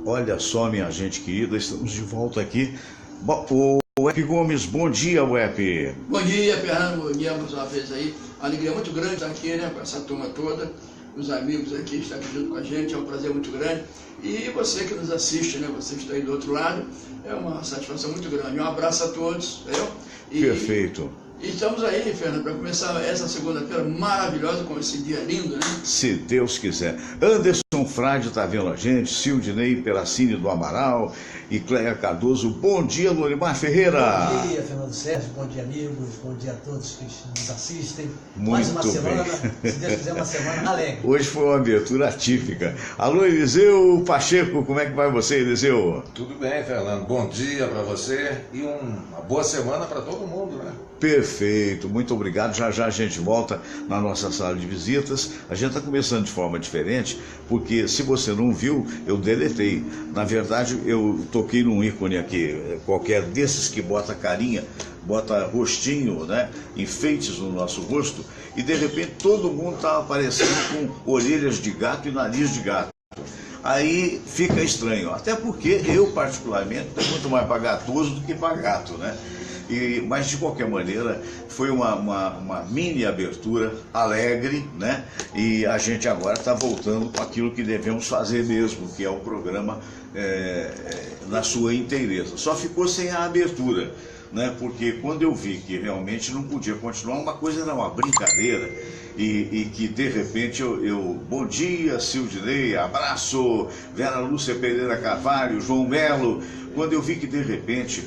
Olha só, minha gente querida, estamos de volta aqui. O Wep Gomes, bom dia, Wep. Bom dia, Fernando, bom dia mais uma vez aí. Uma alegria muito grande estar aqui, né, com essa turma toda, os amigos aqui estão aqui junto com a gente, é um prazer muito grande. E você que nos assiste, né, você que está aí do outro lado, é uma satisfação muito grande. Um abraço a todos, entendeu? Perfeito. E estamos aí, Fernando, para começar essa segunda-feira maravilhosa, com esse dia lindo, né? Se Deus quiser. Anderson Frade está vendo a gente, Sildinei Peracini do Amaral e Cléia Cardoso. Bom dia, Lorimar Ferreira. Bom dia, Fernando Sérgio, bom dia, amigos, bom dia a todos que nos assistem. Muito Mais uma semana, bem. se Deus quiser, uma semana alegre. Hoje foi uma abertura atípica. Alô, Eliseu Pacheco, como é que vai você, Eliseu? Tudo bem, Fernando. Bom dia para você e uma boa semana para todo mundo, né? Perfeito, muito obrigado. Já já a gente volta na nossa sala de visitas. A gente está começando de forma diferente, porque se você não viu, eu deletei. Na verdade, eu toquei num ícone aqui, qualquer desses que bota carinha, bota rostinho, né? Enfeites no nosso rosto, e de repente todo mundo estava aparecendo com orelhas de gato e nariz de gato. Aí fica estranho, até porque eu particularmente tenho muito mais para gatoso do que para gato, né? Mas de qualquer maneira foi uma mini abertura alegre, né? E a gente agora está voltando com aquilo que devemos fazer mesmo, que é o programa na sua inteireza. Só ficou sem a abertura, né? Porque quando eu vi que realmente não podia continuar, uma coisa era uma brincadeira e que de repente bom dia, Sildinei, abraço, Vera Lúcia Pereira Carvalho, João Melo. Quando eu vi que de repente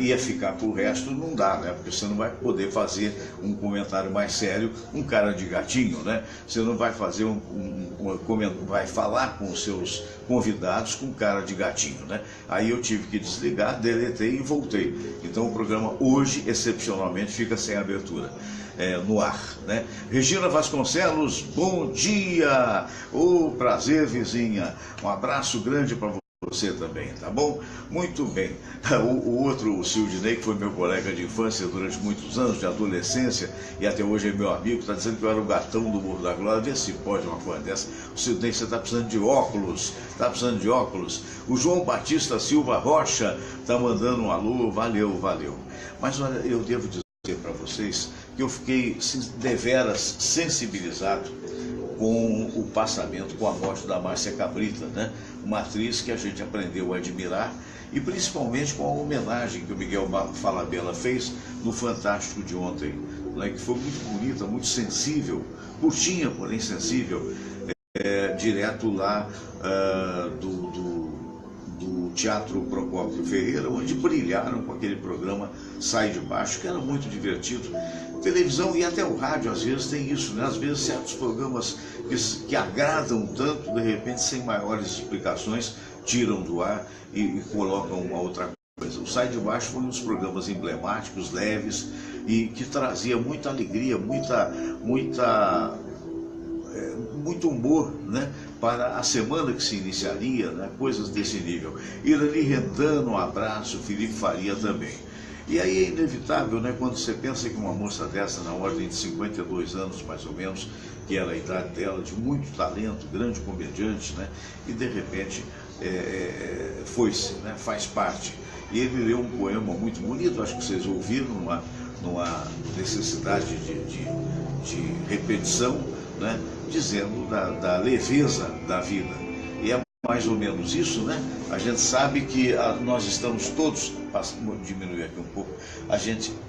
ia ficar pro resto, não dá, né? Porque você não vai poder fazer um comentário mais sério, um cara de gatinho, né? Você não vai fazer vai falar com os seus convidados com cara de gatinho, né? Aí eu tive que desligar, deletei e voltei. Então o programa hoje, excepcionalmente, fica sem abertura. No ar, né? Regina Vasconcelos, bom dia! Prazer, vizinha. Um abraço grande para você também, tá bom? Muito bem. O outro, o Sildinei, que foi meu colega de infância durante muitos anos, de adolescência, e até hoje é meu amigo, está dizendo que eu era o gatão do Morro da Glória. Vê se pode uma coisa dessa. O Sildinei, você está precisando de óculos, está precisando de óculos. O João Batista Silva Rocha está mandando um alô, valeu. Mas olha, eu devo dizer para vocês que eu fiquei deveras sensibilizado com o passamento, com a morte da Márcia Cabrita, né? Uma atriz que a gente aprendeu a admirar, e principalmente com a homenagem que o Miguel Falabella fez no Fantástico de ontem, né? Que foi muito bonita, muito sensível, curtinha, porém sensível, direto lá do Teatro Procópio Ferreira, onde brilharam com aquele programa Sai de Baixo, que era muito divertido. Televisão e até o rádio às vezes tem isso, né? Às vezes certos programas que agradam tanto, de repente, sem maiores explicações, tiram do ar e colocam uma outra coisa. O Sai de Baixo foi um dos programas emblemáticos, leves, e que trazia muita alegria, muito humor, né, para a semana que se iniciaria, né, coisas desse nível. Irani Rentano, um abraço, Felipe Faria também. E aí é inevitável, né, quando você pensa que uma moça dessa, na ordem de 52 anos mais ou menos, que era a idade dela, de muito talento, grande comediante, né, e de repente foi-se, né, faz parte. E ele leu um poema muito bonito, acho que vocês ouviram, numa necessidade de repetição, né, dizendo da leveza da vida. E é mais ou menos isso, né? A gente sabe que nós estamos todos, diminuir aqui um pouco,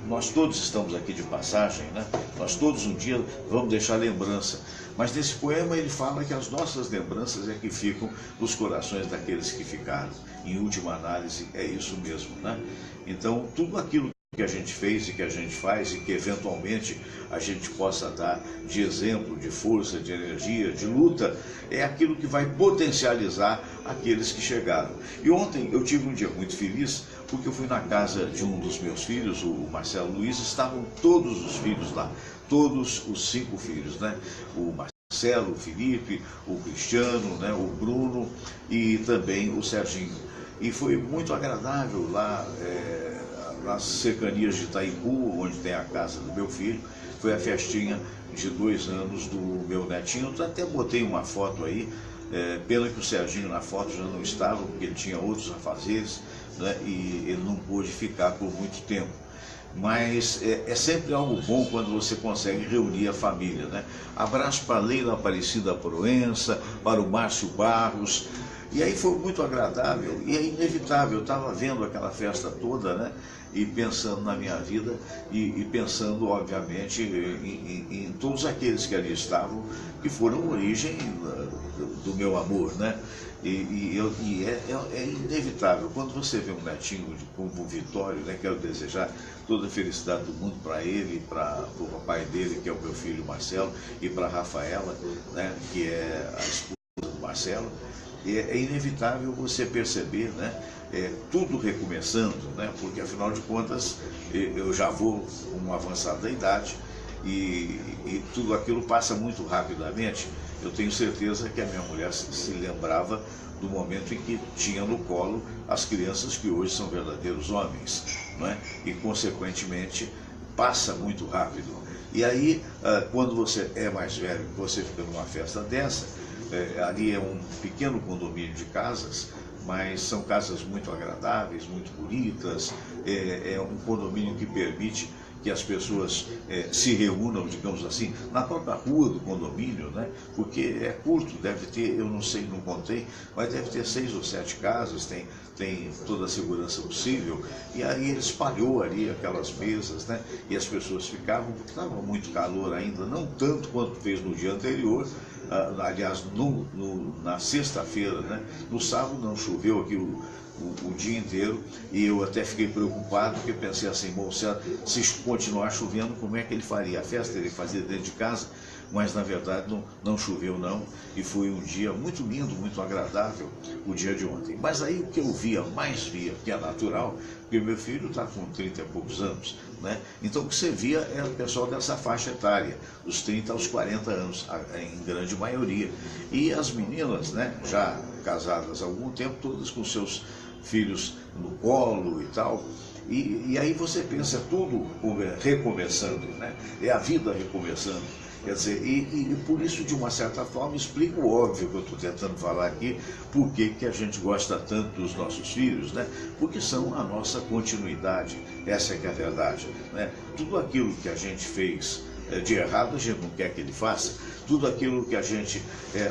nós todos estamos aqui de passagem, né? Nós todos um dia vamos deixar lembrança. Mas nesse poema ele fala que as nossas lembranças é que ficam nos corações daqueles que ficaram. Em última análise, é isso mesmo, né? Então, tudo aquilo que a gente fez e que a gente faz e que eventualmente a gente possa dar de exemplo, de força, de energia, de luta, é aquilo que vai potencializar aqueles que chegaram. E ontem eu tive um dia muito feliz, porque eu fui na casa de um dos meus filhos, o Marcelo Luiz, estavam todos os filhos lá, todos os 5 filhos, né? O Marcelo, o Felipe, o Cristiano, né? O Bruno e também o Serginho. E foi muito agradável lá, nas cercanias de Itaipu, onde tem a casa do meu filho. Foi a festinha de 2 anos do meu netinho. Eu até botei uma foto aí, Pena que o Serginho na foto já não estava, porque ele tinha outros afazeres, né, e ele não pôde ficar por muito tempo. Mas é sempre algo bom quando você consegue reunir a família, né? Abraço para a Leila Aparecida Proença, para o Márcio Barros. E aí foi muito agradável e é inevitável. Eu estava vendo aquela festa toda, né? E pensando na minha vida e pensando, obviamente, em todos aqueles que ali estavam, que foram origem do meu amor, né? É inevitável. Quando você vê um netinho como o Vitório, né? Quero desejar toda a felicidade do mundo para ele, para o papai dele, que é o meu filho Marcelo, e para a Rafaela, né? Que é a esposa do Marcelo. É inevitável você perceber, né? Tudo recomeçando, né? Porque afinal de contas eu já vou com uma avançada idade e tudo aquilo passa muito rapidamente. Eu tenho certeza que a minha mulher se lembrava do momento em que tinha no colo as crianças que hoje são verdadeiros homens, não é? E consequentemente passa muito rápido. E aí, quando você é mais velho, você fica numa festa dessa, ali é um pequeno condomínio de casas, mas são casas muito agradáveis, muito bonitas, é um condomínio que permite que as pessoas se reúnam, digamos assim, na própria rua do condomínio, né? Porque é curto, deve ter, eu não sei, não contei, mas deve ter 6 ou 7 casas, tem toda a segurança possível, e aí ele espalhou ali aquelas mesas, né? E as pessoas ficavam, porque estava muito calor ainda, não tanto quanto fez no dia anterior. Aliás, na sexta-feira, né? No sábado não choveu aqui o dia inteiro, e eu até fiquei preocupado, porque pensei assim, bom, se continuar chovendo, como é que ele faria? A festa ele fazia dentro de casa, mas na verdade não choveu não, e foi um dia muito lindo, muito agradável, o dia de ontem. Mas aí o que eu mais via, que é natural, porque meu filho está com 30 e poucos anos, né? Então o que você via era o pessoal dessa faixa etária, dos 30 aos 40 anos, em grande maioria. E as meninas, né, já casadas há algum tempo, todas com seus filhos no colo e tal. E aí você pensa, tudo recomeçando, né? É a vida recomeçando. Quer dizer, e por isso, de uma certa forma, explica o óbvio que eu estou tentando falar aqui, por que a gente gosta tanto dos nossos filhos, né? Porque são a nossa continuidade, essa é que é a verdade, né? Tudo aquilo que a gente fez de errado, a gente não quer que ele faça. Tudo aquilo que a gente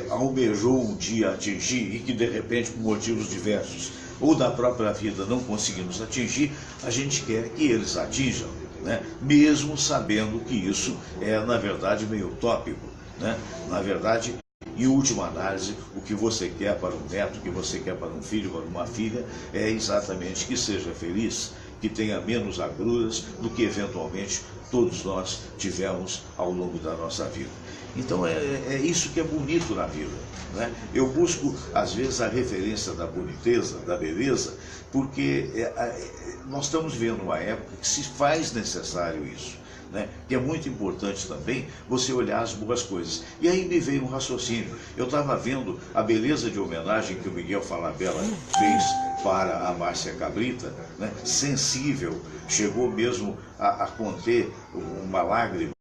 almejou um dia atingir e que, de repente, por motivos diversos, ou da própria vida não conseguimos atingir, a gente quer que eles atinjam, né? Mesmo sabendo que isso é, na verdade, meio utópico, né? Na verdade, em última análise, o que você quer para um neto, o que você quer para um filho, para uma filha, é exatamente que seja feliz, que tenha menos agruras do que eventualmente todos nós tivemos ao longo da nossa vida. Então é isso que é bonito na vida, né? Eu busco, às vezes, a referência da boniteza, da beleza, porque nós estamos vivendo uma época que se faz necessário isso, né? Que é muito importante também você olhar as boas coisas. E aí me veio um raciocínio. Eu estava vendo a beleza de homenagem que o Miguel Falabella fez para a Márcia Cabrita, né? Sensível, chegou mesmo a conter uma lágrima,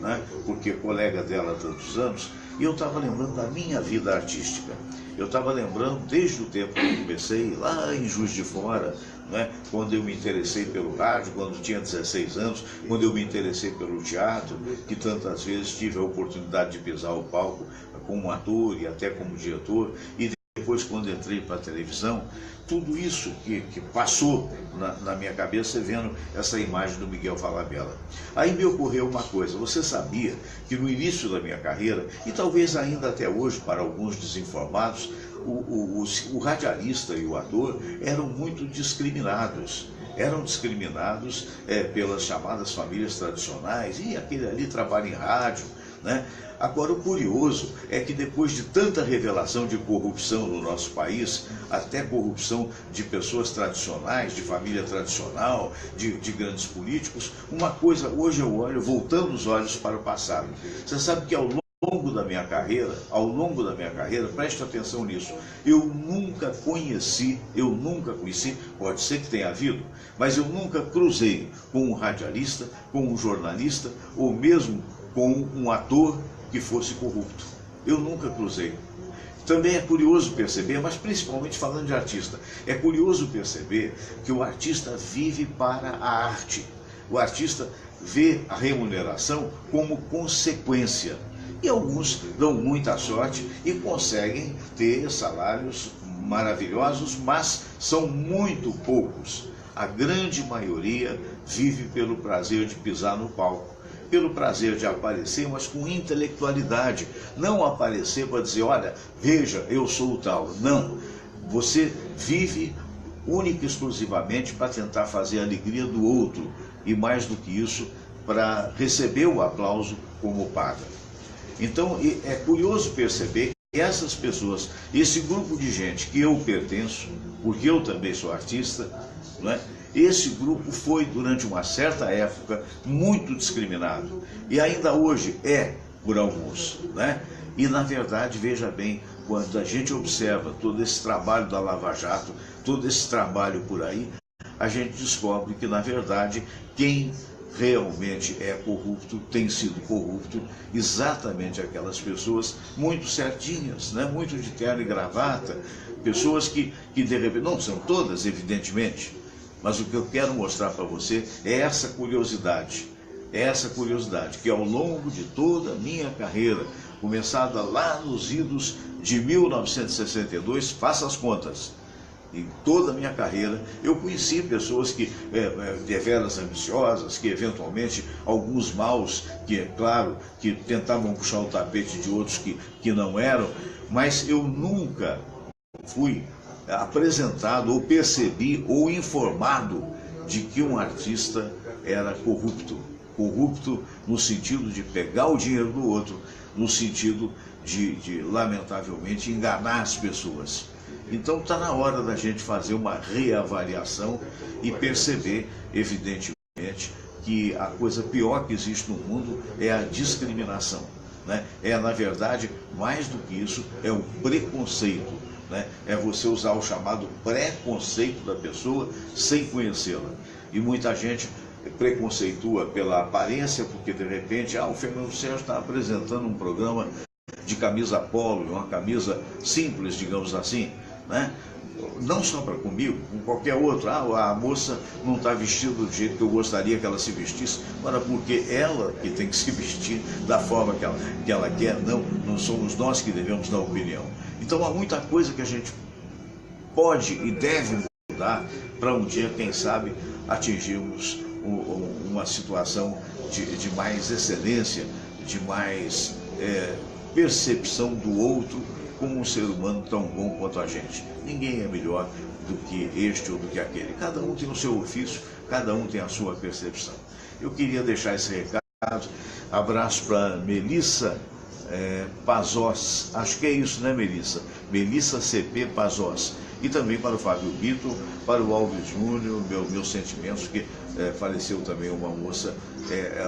né? Porque colega dela há tantos anos, e eu estava lembrando da minha vida artística. Eu estava lembrando desde o tempo que eu comecei, lá em Juiz de Fora, né? Quando eu me interessei pelo rádio, quando tinha 16 anos, quando eu me interessei pelo teatro, que tantas vezes tive a oportunidade de pisar o palco como ator e até como diretor, e depois, quando entrei para a televisão, tudo isso que passou na minha cabeça, vendo essa imagem do Miguel Falabella. Aí me ocorreu uma coisa: você sabia que no início da minha carreira, e talvez ainda até hoje para alguns desinformados, o radialista e o ator eram muito discriminados. Eram discriminados pelas chamadas famílias tradicionais, e aquele ali trabalha em rádio, né? Agora, o curioso é que depois de tanta revelação de corrupção no nosso país, até corrupção de pessoas tradicionais, de família tradicional, de grandes políticos, uma coisa, hoje eu olho, voltando os olhos para o passado. Você sabe que ao longo da minha carreira, preste atenção nisso, eu nunca conheci, pode ser que tenha havido, mas eu nunca cruzei com um radialista, com um jornalista, ou mesmo com um ator que fosse corrupto. Eu nunca cruzei. Também é curioso perceber, mas principalmente falando de artista, é curioso perceber que o artista vive para a arte. O artista vê a remuneração como consequência. E alguns dão muita sorte e conseguem ter salários maravilhosos, mas são muito poucos. A grande maioria vive pelo prazer de pisar no palco, pelo prazer de aparecer, mas com intelectualidade. Não aparecer para dizer, olha, veja, eu sou o tal. Não. Você vive única e exclusivamente para tentar fazer a alegria do outro. E mais do que isso, para receber o aplauso como paga. Então, é curioso perceber que essas pessoas, esse grupo de gente que eu pertenço, porque eu também sou artista, não é? Esse grupo foi, durante uma certa época, muito discriminado. E ainda hoje é por alguns, né? E, na verdade, veja bem, quando a gente observa todo esse trabalho da Lava Jato, todo esse trabalho por aí, a gente descobre que, na verdade, quem realmente é corrupto, tem sido corrupto, exatamente aquelas pessoas muito certinhas, né? Muito de terno e gravata, pessoas que de repente, não são todas, evidentemente, mas o que eu quero mostrar para você é essa curiosidade, que ao longo de toda a minha carreira, começada lá nos idos de 1962, faça as contas, em toda a minha carreira, eu conheci pessoas que, deveras ambiciosas, que eventualmente, alguns maus, que é claro, que tentavam puxar o tapete de outros que não eram, mas eu nunca fui apresentado, ou percebi, ou informado de que um artista era corrupto. Corrupto no sentido de pegar o dinheiro do outro, no sentido de lamentavelmente, enganar as pessoas. Então está na hora da gente fazer uma reavaliação e perceber, evidentemente, que a coisa pior que existe no mundo é a discriminação, né? É, na verdade, mais do que isso, é o preconceito, né? É você usar o chamado preconceito da pessoa sem conhecê-la. E muita gente preconceitua pela aparência, porque de repente, o Fernando Sérgio está apresentando um programa de camisa polo, uma camisa simples, digamos assim, né? Não só para comigo, com qualquer outro. A moça não está vestida do jeito que eu gostaria que ela se vestisse, mas porque ela que tem que se vestir da forma que ela quer, não somos nós que devemos dar opinião. Então há muita coisa que a gente pode e deve mudar para um dia, quem sabe, atingirmos uma situação de mais excelência, de mais percepção do outro como um ser humano tão bom quanto a gente. Ninguém é melhor do que este ou do que aquele. Cada um tem o seu ofício, cada um tem a sua percepção. Eu queria deixar esse recado. Abraço para Melissa Pazós. Acho que é isso, né, Melissa? Melissa CP Pazós. E também para o Fábio Bito, para o Alves Júnior, meus sentimentos, que faleceu também uma moça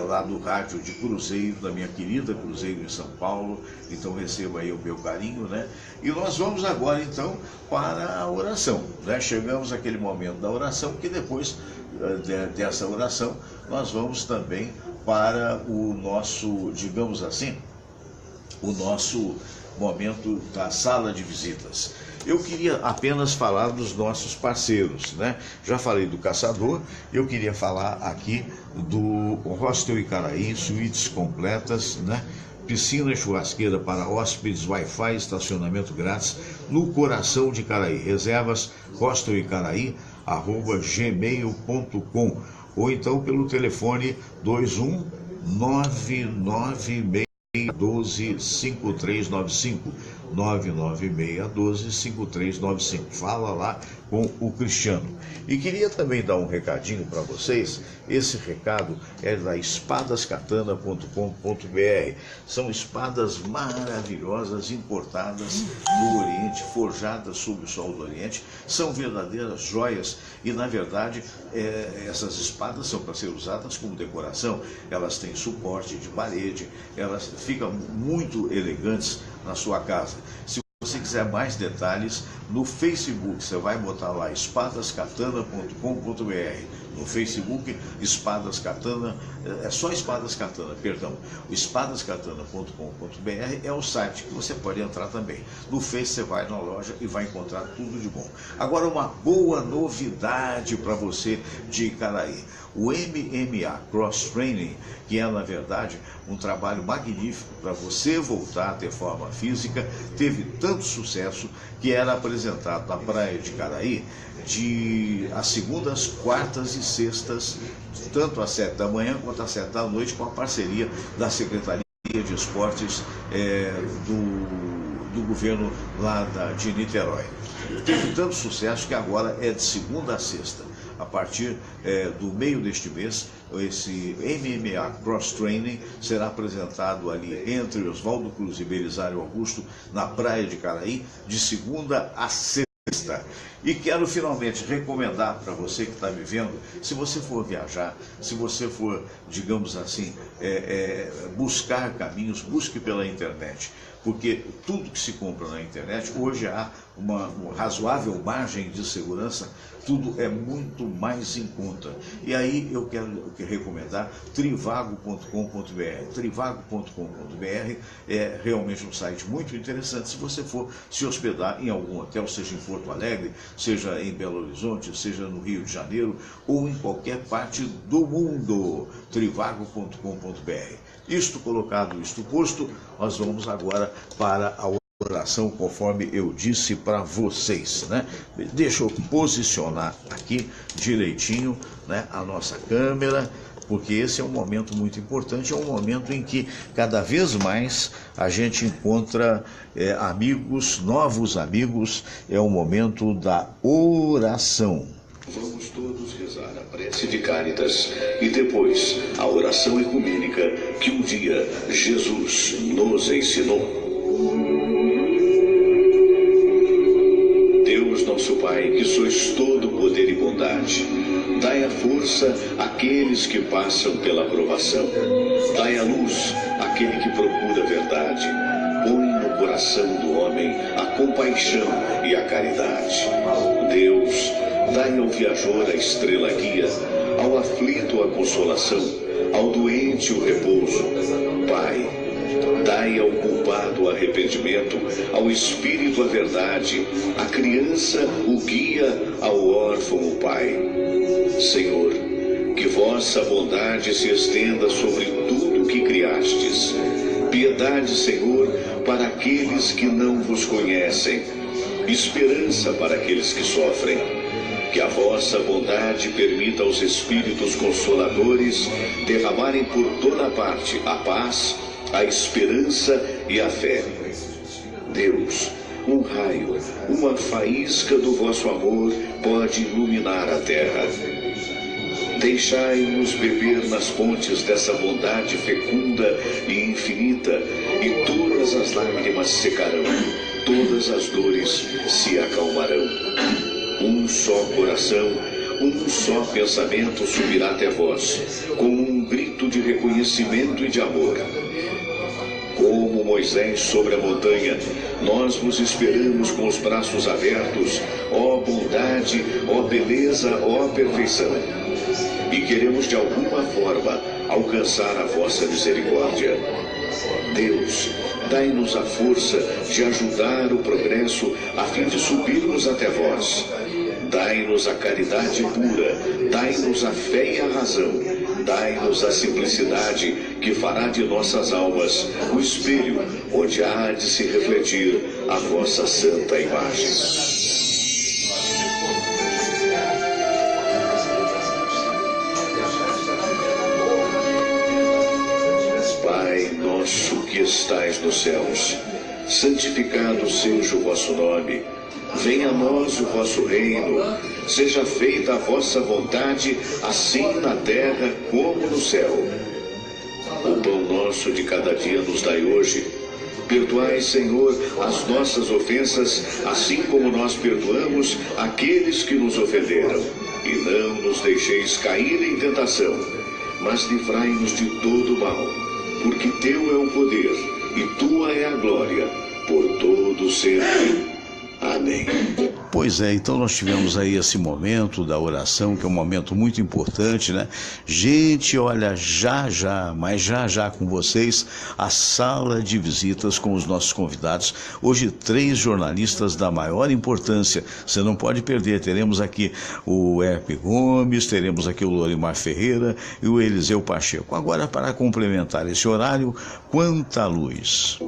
lá do rádio de Cruzeiro, da minha querida Cruzeiro em São Paulo. Então receba aí o meu carinho, né? E nós vamos agora então para a oração, né? Chegamos àquele momento da oração, que depois dessa oração nós vamos também para o nosso, digamos assim, o nosso momento da sala de visitas. Eu queria apenas falar dos nossos parceiros, né? Já falei do Caçador, eu queria falar aqui do Hostel Icaraí, suítes completas, né? Piscina e churrasqueira para hóspedes, Wi-Fi, estacionamento grátis, no coração de Icaraí. Reservas hostelicaraí@gmail.com ou então pelo telefone 21996125395. 996125395. Fala lá com o Cristiano. E queria também dar um recadinho para vocês. Esse recado é da espadascatana.com.br. São espadas maravilhosas, importadas do Oriente, forjadas sob o sol do Oriente. São verdadeiras joias e, na verdade, essas espadas são para ser usadas como decoração. Elas têm suporte de parede, elas ficam muito elegantes na sua casa. Se Se você quiser mais detalhes, no Facebook, você vai botar lá espadascatana.com.br. No Facebook, Espadas Katana, é só Espadas Katana, perdão. O espadascatana.com.br é o site que você pode entrar também. No Face você vai na loja e vai encontrar tudo de bom. Agora uma boa novidade para você de Icaraí. O MMA Cross Training, que é na verdade um trabalho magnífico para você voltar a ter forma física, teve tanto sucesso que era apresentado na praia de Icaraí às segundas, quartas e sextas, tanto às 7 da manhã quanto às 7 da noite, com a parceria da Secretaria de Esportes do governo lá de Niterói. Teve tanto sucesso que agora é de segunda a sexta. A partir do meio deste mês, esse MMA Cross Training será apresentado ali entre Oswaldo Cruz e Belisário Augusto, na praia de Icaraí, de segunda a sexta. E quero finalmente recomendar para você que está me vendo, se você for viajar, se você for, digamos assim, buscar caminhos, busque pela internet. Porque tudo que se compra na internet, hoje há uma razoável margem de segurança, tudo é muito mais em conta. E aí eu quero recomendar trivago.com.br. Trivago.com.br é realmente um site muito interessante se você for se hospedar em algum hotel, seja em Porto Alegre, seja em Belo Horizonte, seja no Rio de Janeiro ou em qualquer parte do mundo. Trivago.com.br. Isto colocado, isto posto, nós vamos agora para a oração, conforme eu disse para vocês, né? Deixa eu posicionar aqui direitinho, né, a nossa câmera, porque esse é um momento muito importante, é um momento em que cada vez mais a gente encontra amigos, novos amigos, é o momento da oração. Vamos todos rezar a prece de Cáritas e depois a oração ecumênica que um dia Jesus nos ensinou. Deus nosso Pai, que sois todo poder e bondade, dai a força àqueles que passam pela provação. Dai a luz àquele que procura a verdade. Põe no coração do homem a compaixão e a caridade. Deus, dai ao viajor a estrela guia, ao aflito a consolação, ao doente o repouso. Pai, dai ao culpado o arrependimento, ao espírito a verdade, à criança o guia, ao órfão o pai. Senhor, que vossa bondade se estenda sobre tudo que criastes. Piedade, Senhor, para aqueles que não vos conhecem. Esperança para aqueles que sofrem. Que a vossa bondade permita aos Espíritos Consoladores derramarem por toda parte a paz, a esperança e a fé. Deus, um raio, uma faísca do vosso amor pode iluminar a terra. Deixai-nos beber nas fontes dessa bondade fecunda e infinita, e todas as lágrimas secarão, todas as dores se acalmarão. Um só coração, um só pensamento subirá até vós, com um grito de reconhecimento e de amor. Como Moisés sobre a montanha, nós vos esperamos com os braços abertos, ó bondade, ó beleza, ó perfeição. E queremos de alguma forma alcançar a vossa misericórdia. Deus, dai-nos a força de ajudar o progresso a fim de subirmos até vós. Dai-nos a caridade pura, dai-nos a fé e a razão, dai-nos a simplicidade que fará de nossas almas o espelho onde há de se refletir a vossa santa imagem. Pai nosso que estais nos céus, santificado seja o vosso nome. Venha a nós o vosso reino, seja feita a vossa vontade, assim na terra como no céu. O pão nosso de cada dia nos dai hoje. Perdoai, Senhor, as nossas ofensas, assim como nós perdoamos aqueles que nos ofenderam. E não nos deixeis cair em tentação, mas livrai-nos de todo mal, porque teu é o poder e tua é a glória, por todo sempre. Amém. Pois é, então nós tivemos aí esse momento da oração, que é um momento muito importante, né? Gente, olha, mas já com vocês, a sala de visitas com os nossos convidados. Hoje, 3 jornalistas da maior importância, você não pode perder. Teremos aqui o Herpe Gomes, teremos aqui o Lorimar Ferreira e o Eliseu Pacheco. Agora, para complementar esse horário, quanta luz!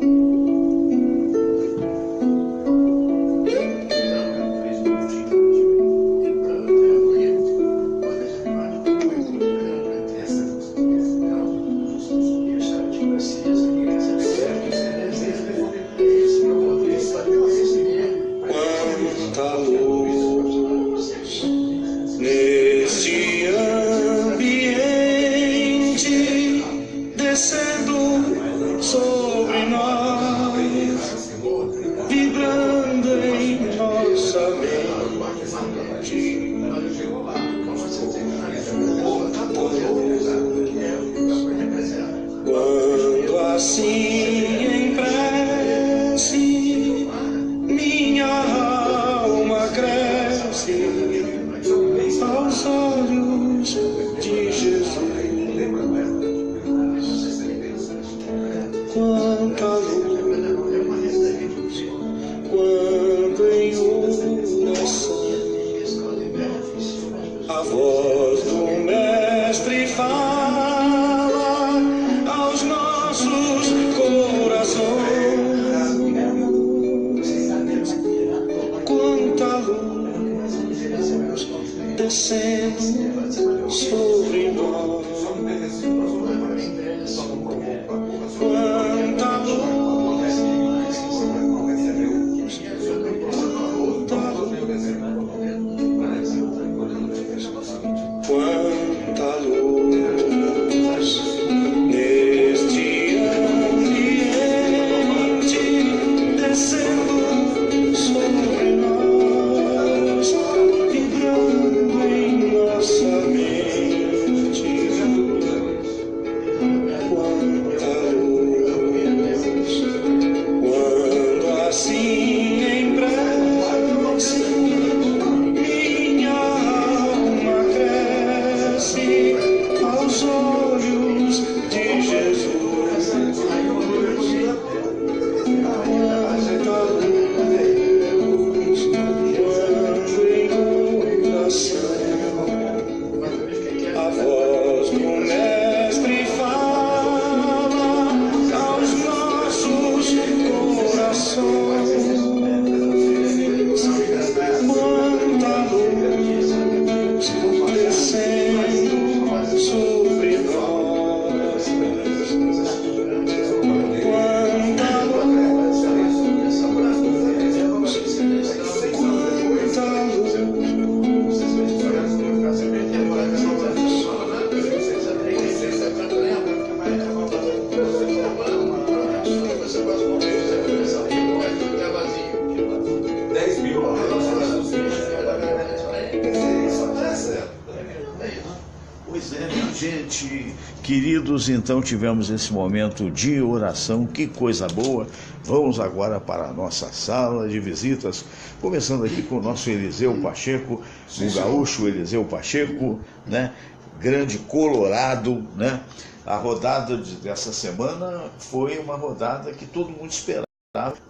Queridos, então tivemos esse momento de oração, que coisa boa. Vamos agora para a nossa sala de visitas, começando aqui com o nosso Eliseu Pacheco, o gaúcho Eliseu Pacheco, né? Grande Colorado, né? A rodada dessa semana foi uma rodada que todo mundo esperava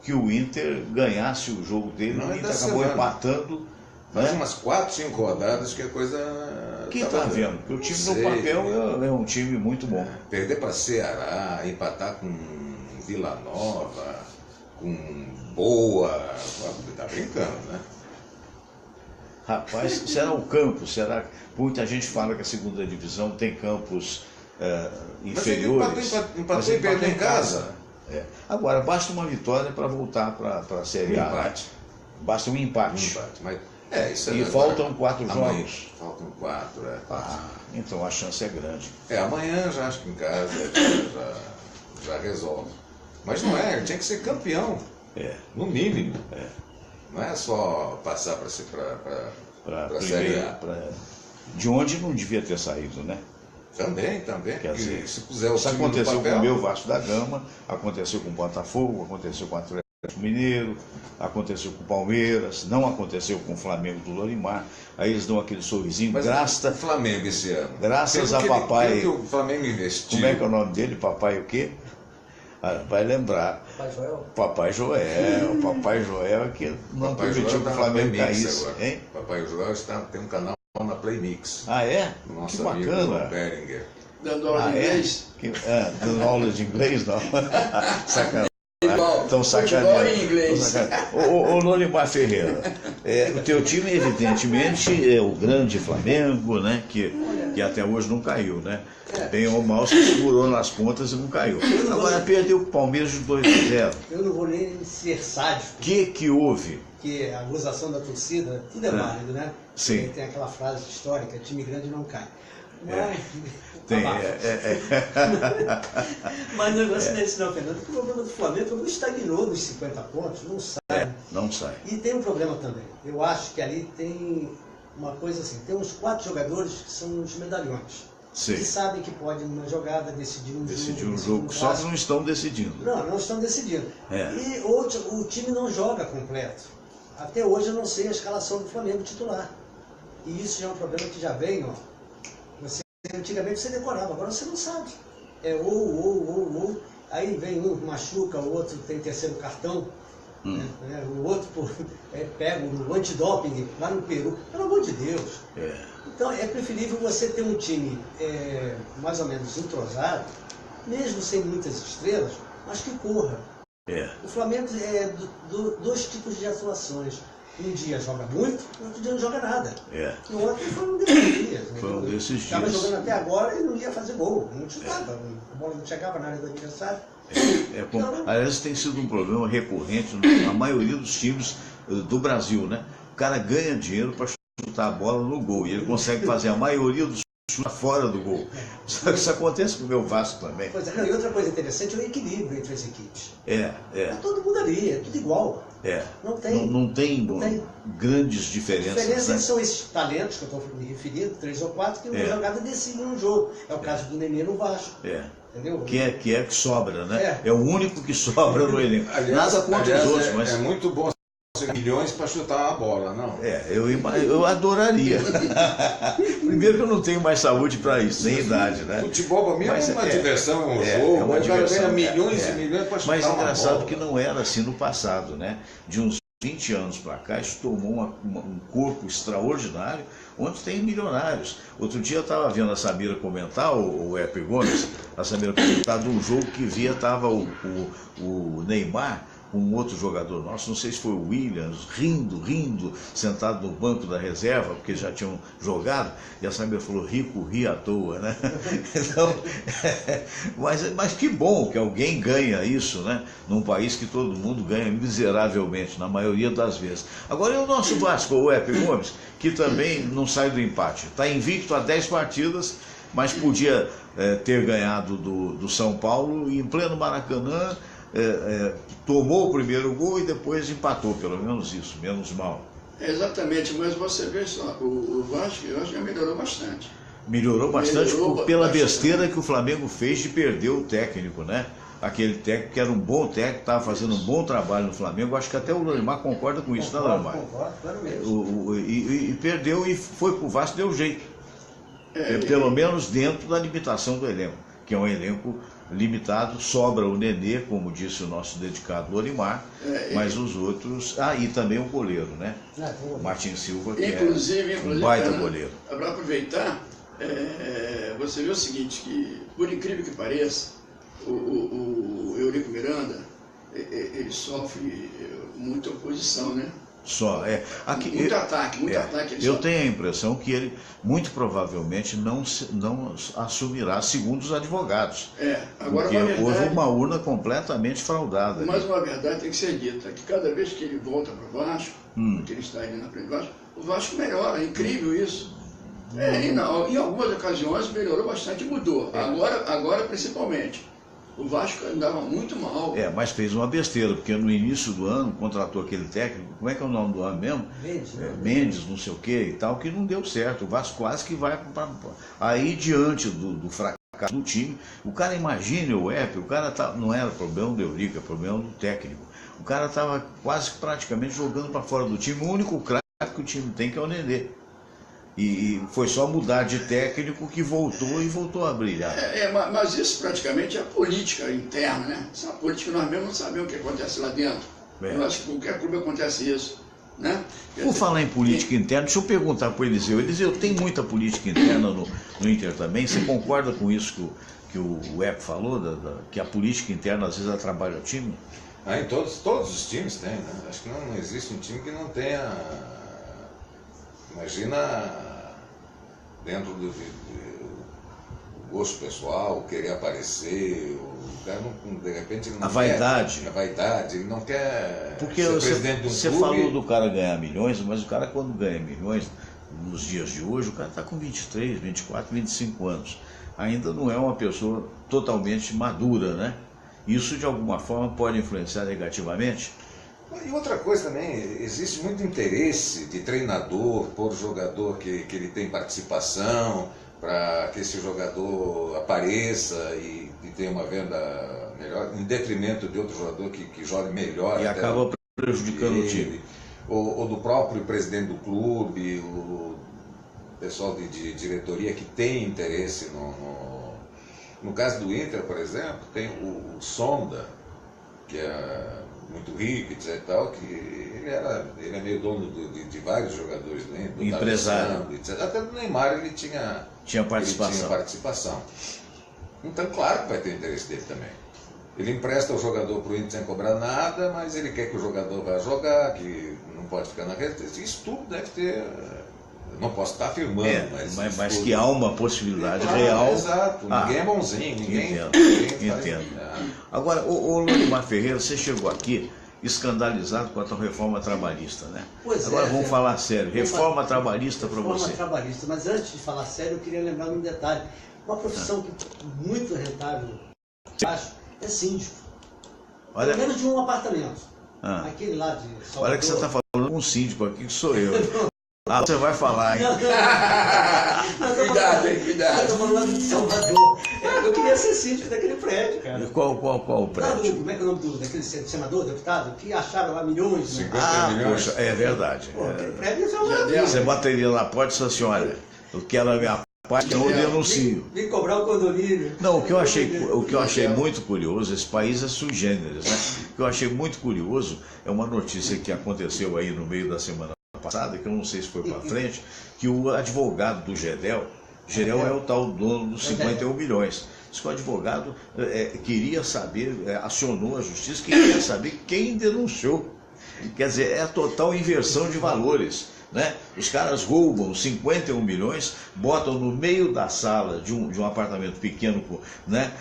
que o Inter ganhasse o jogo dele. O Inter acabou empatando. Faz umas 4, 5 rodadas que a coisa... Quem tá vendo? Porque o time no papel é um time muito bom. Perder para Ceará, empatar com Vila Nova, com Boa, tá brincando, né? Rapaz, será o campo? Será? Muita gente fala que a segunda divisão tem campos inferiores. Mas ele empatou em casa. É. Agora, basta uma vitória para voltar para a Série A. Empate. Basta um empate. Mas... isso e faltam 4 jogos. Faltam 4, então a chance é grande. Amanhã já acho que em casa já resolve. Mas não é, tinha que ser campeão. No mínimo. Não é só passar para a Série A. De onde não devia ter saído, né? Também. Quer dizer, se puser o isso time aconteceu no papel, com o meu Vasco da Gama, aconteceu com o Botafogo, aconteceu com o Atlético. Mineiro, aconteceu com o Palmeiras, não aconteceu com o Flamengo do Lorimar. Aí eles dão aquele sorrisinho, Mas graças o Flamengo esse ano. Graças a papai. Pelo que o Flamengo investiu. Como é que é o nome dele? Papai o quê? Ah, vai lembrar. Papai Joel? Papai Joel. Papai Joel é que não Papai permitiu Joel que o tá Flamengo na Play Mix caísse. agora. Hein? Papai Joel tem um canal na Play Mix. Ah, é? Do nosso Que amigo bacana. Beringer. Dando aula de inglês. Dando aula de inglês, não. Sacanagem. Futebol, Estão futebol sacaneando. em inglês. Ô Lorimar Ferreira, o teu time evidentemente é o grande Flamengo, né? Que até hoje não caiu, né? Bem ou mal se segurou nas pontas e não caiu. Agora perdeu o Palmeiras de 2-0. Eu não vou nem ser sádico. O que houve? Porque a gozação da torcida, tudo é válido, né? Sim. Tem aquela frase histórica, time grande não cai. Mas, Tem, mas o negócio não é esse não, Fernando. O problema do Flamengo estagnou nos 50 pontos, não sai. Não sai. E tem um problema também. Eu acho que ali tem uma coisa assim, tem uns 4 jogadores que são os medalhões. Sim. Que sabem que podem, numa jogada, decidir um jogo. Só que não estão decidindo. Não estão decidindo. É. E o time não joga completo. Até hoje eu não sei a escalação do Flamengo titular. E isso já é um problema que já vem, ó. Antigamente você decorava, agora você não sabe. É ou. Aí vem um, machuca, o outro tem terceiro cartão. Né? O outro pega o antidoping lá no Peru. Pelo amor de Deus. Então é preferível você ter um time mais ou menos entrosado, mesmo sem muitas estrelas, mas que corra. O Flamengo é dois tipos de atuações. Um dia joga muito, no outro dia não joga nada. E o outro foi um desses dias. Foi um desses dias. Estava jogando até agora e não ia fazer gol. Não chutava. A bola não chegava na área do adversário. Aliás, tem sido um problema recorrente na maioria dos times do Brasil, né? O cara ganha dinheiro para chutar a bola no gol e ele consegue fazer a maioria dos chutes fora do gol. Só que isso acontece com o meu Vasco também. Pois é, e outra coisa interessante é o equilíbrio entre as equipes. Tá todo mundo ali, é tudo igual. Não tem grandes A diferenças. diferença Né? são esses talentos que eu estou me referindo, 3 ou 4, que uma jogada decidem um jogo. É o caso do Nenê no Vasco. Entendeu? Que sobra, né? É o único que sobra no elenco. Aliás, Nada contra os outros, mas. É muito bom ter milhões para chutar a bola, não? Eu adoraria. Primeiro que eu não tenho mais saúde para isso, nem idade, né? Futebol para mim Mas é uma diversão, é um jogo. É uma o cara diversão, ganha milhões e milhões para chutar Mas é uma engraçado bola. que não era assim no passado, né? De uns 20 anos para cá, isso tomou um corpo extraordinário, onde tem milionários. Outro dia eu estava vendo a Samira comentar, o Epe Gomes, a Samira comentar de um jogo que estava o Neymar, um outro jogador nosso, não sei se foi o Williams, rindo, sentado no banco da reserva, porque já tinham jogado, e a Samira falou, rico ri à toa, né? Então, mas que bom que alguém ganha isso, né? Num país que todo mundo ganha miseravelmente, na maioria das vezes. Agora é o nosso Vasco, o Epe Gomes, que também não sai do empate. Está invicto há 10 partidas, mas podia ter ganhado do São Paulo, e em pleno Maracanã, tomou o primeiro gol e depois empatou, pelo menos isso, menos mal. Exatamente, mas você vê só, o Vasco, eu acho que já melhorou bastante. Melhorou bastante pela besteira que o Flamengo fez de perder o técnico, né? Aquele técnico que era um bom técnico, estava fazendo um bom trabalho no Flamengo, acho que até o Lorimar concorda com isso, né, Lorimar? Concordo, claro mesmo. E perdeu e foi pro Vasco, deu jeito. Pelo menos dentro da limitação do elenco, que é um elenco limitado, sobra o Nenê, como disse o nosso dedicado Lorimar, mas os outros... e também o goleiro, né? Martin Silva, que inclusive, um baita goleiro. Para aproveitar, você vê o seguinte, que por incrível que pareça, o Eurico Miranda, ele sofre muita oposição, né? Muito ataque. Eu tenho a impressão que ele, muito provavelmente, não assumirá, segundo os advogados. Agora porque houve uma urna completamente fraudada. Mas uma verdade tem que ser dita, que cada vez que ele volta para o Vasco, porque ele está ali na frente do Vasco, o Vasco melhora, é incrível isso. Em algumas ocasiões melhorou bastante, mudou. Agora principalmente. O Vasco andava muito mal. Mas fez uma besteira, porque no início do ano contratou aquele técnico, como é que é o nome do homem mesmo? Mendes, não sei o que e tal, que não deu certo. O Vasco quase que vai para... Aí, diante do fracasso do time, o cara, imagine o Epe, o cara não era problema do Eurico, é problema do técnico. o cara estava quase praticamente jogando para fora do time. O único craque que o time tem que é o Nenê. E foi só mudar de técnico que voltou a brilhar. Mas isso praticamente é política interna, né? Isso é uma política que nós mesmos não sabemos o que acontece lá dentro. Eu acho que em qualquer clube acontece isso. Né? Por falar em política interna, deixa eu perguntar para o Eliseu. Eliseu, tem muita política interna no Inter também? Você concorda com isso que o Eco falou, que a política interna às vezes atrapalha o time? Em todos os times tem, né? Acho que não existe um time que não tenha... Imagina dentro do gosto pessoal, querer aparecer, o cara não, de repente ele não quer... vaidade. A vaidade, ele não quer porque ser presidente de um você clube. Falou do cara ganhar milhões, mas o cara quando ganha milhões, nos dias de hoje, o cara está com 23, 24, 25 anos. Ainda não é uma pessoa totalmente madura, né? Isso de alguma forma pode influenciar negativamente? E outra coisa também, existe muito interesse de treinador por jogador que ele tem participação, para que esse jogador apareça e tenha uma venda melhor, em detrimento de outro jogador que jogue melhor. E acaba prejudicando o time. Ou do próprio presidente do clube, o pessoal de diretoria que tem interesse no caso do Inter, por exemplo, tem o Sonda, que é muito rico, etc. E tal, que ele é meio dono de vários jogadores do Inter, empresário. Etc. Até do Neymar ele tinha participação. Então, claro que vai ter interesse dele também. Ele empresta o jogador para o Inter sem cobrar nada, mas ele quer que o jogador vá jogar, que não pode ficar na rede. Isso tudo deve ter... Não posso estar afirmando, mas que há uma possibilidade real. Exato, ninguém é bonzinho, ninguém Entendo. Agora, o Lorimar Ferreira, você chegou aqui escandalizado com a tua reforma trabalhista, né? Agora vamos falar sério. Reforma trabalhista para você. Reforma trabalhista, mas antes de falar sério, eu queria lembrar um detalhe. Uma profissão que é muito rentável, acho, é síndico. Pelo menos de um apartamento. Aquele lá de Salvador. Olha que você está falando com um síndico aqui, que sou eu. Você vai falar, hein? Cuidado, cuidado. Eu estou falando de Salvador. Eu queria ser síndico daquele prédio, cara. Qual o prédio? Como é que é o nome daquele senador, deputado, que acharam lá milhões? 50 milhões. Poxa, é verdade. Aquele prédio é uma... Você bateria na porta e disse assim, olha, eu quero a minha parte, eu denuncio. Vem cobrar o condomínio. Não, o que eu achei muito curioso, esse país é sui generis, né? O que eu achei muito curioso é uma notícia que aconteceu aí no meio da semana passada, que eu não sei se foi para frente, que o advogado do Gedel é o tal dono dos 51 milhões. Diz que o advogado queria saber, acionou a justiça, queria saber quem denunciou. Quer dizer, é a total inversão de valores, né? Os caras roubam 51 milhões, botam no meio da sala de um apartamento pequeno, né?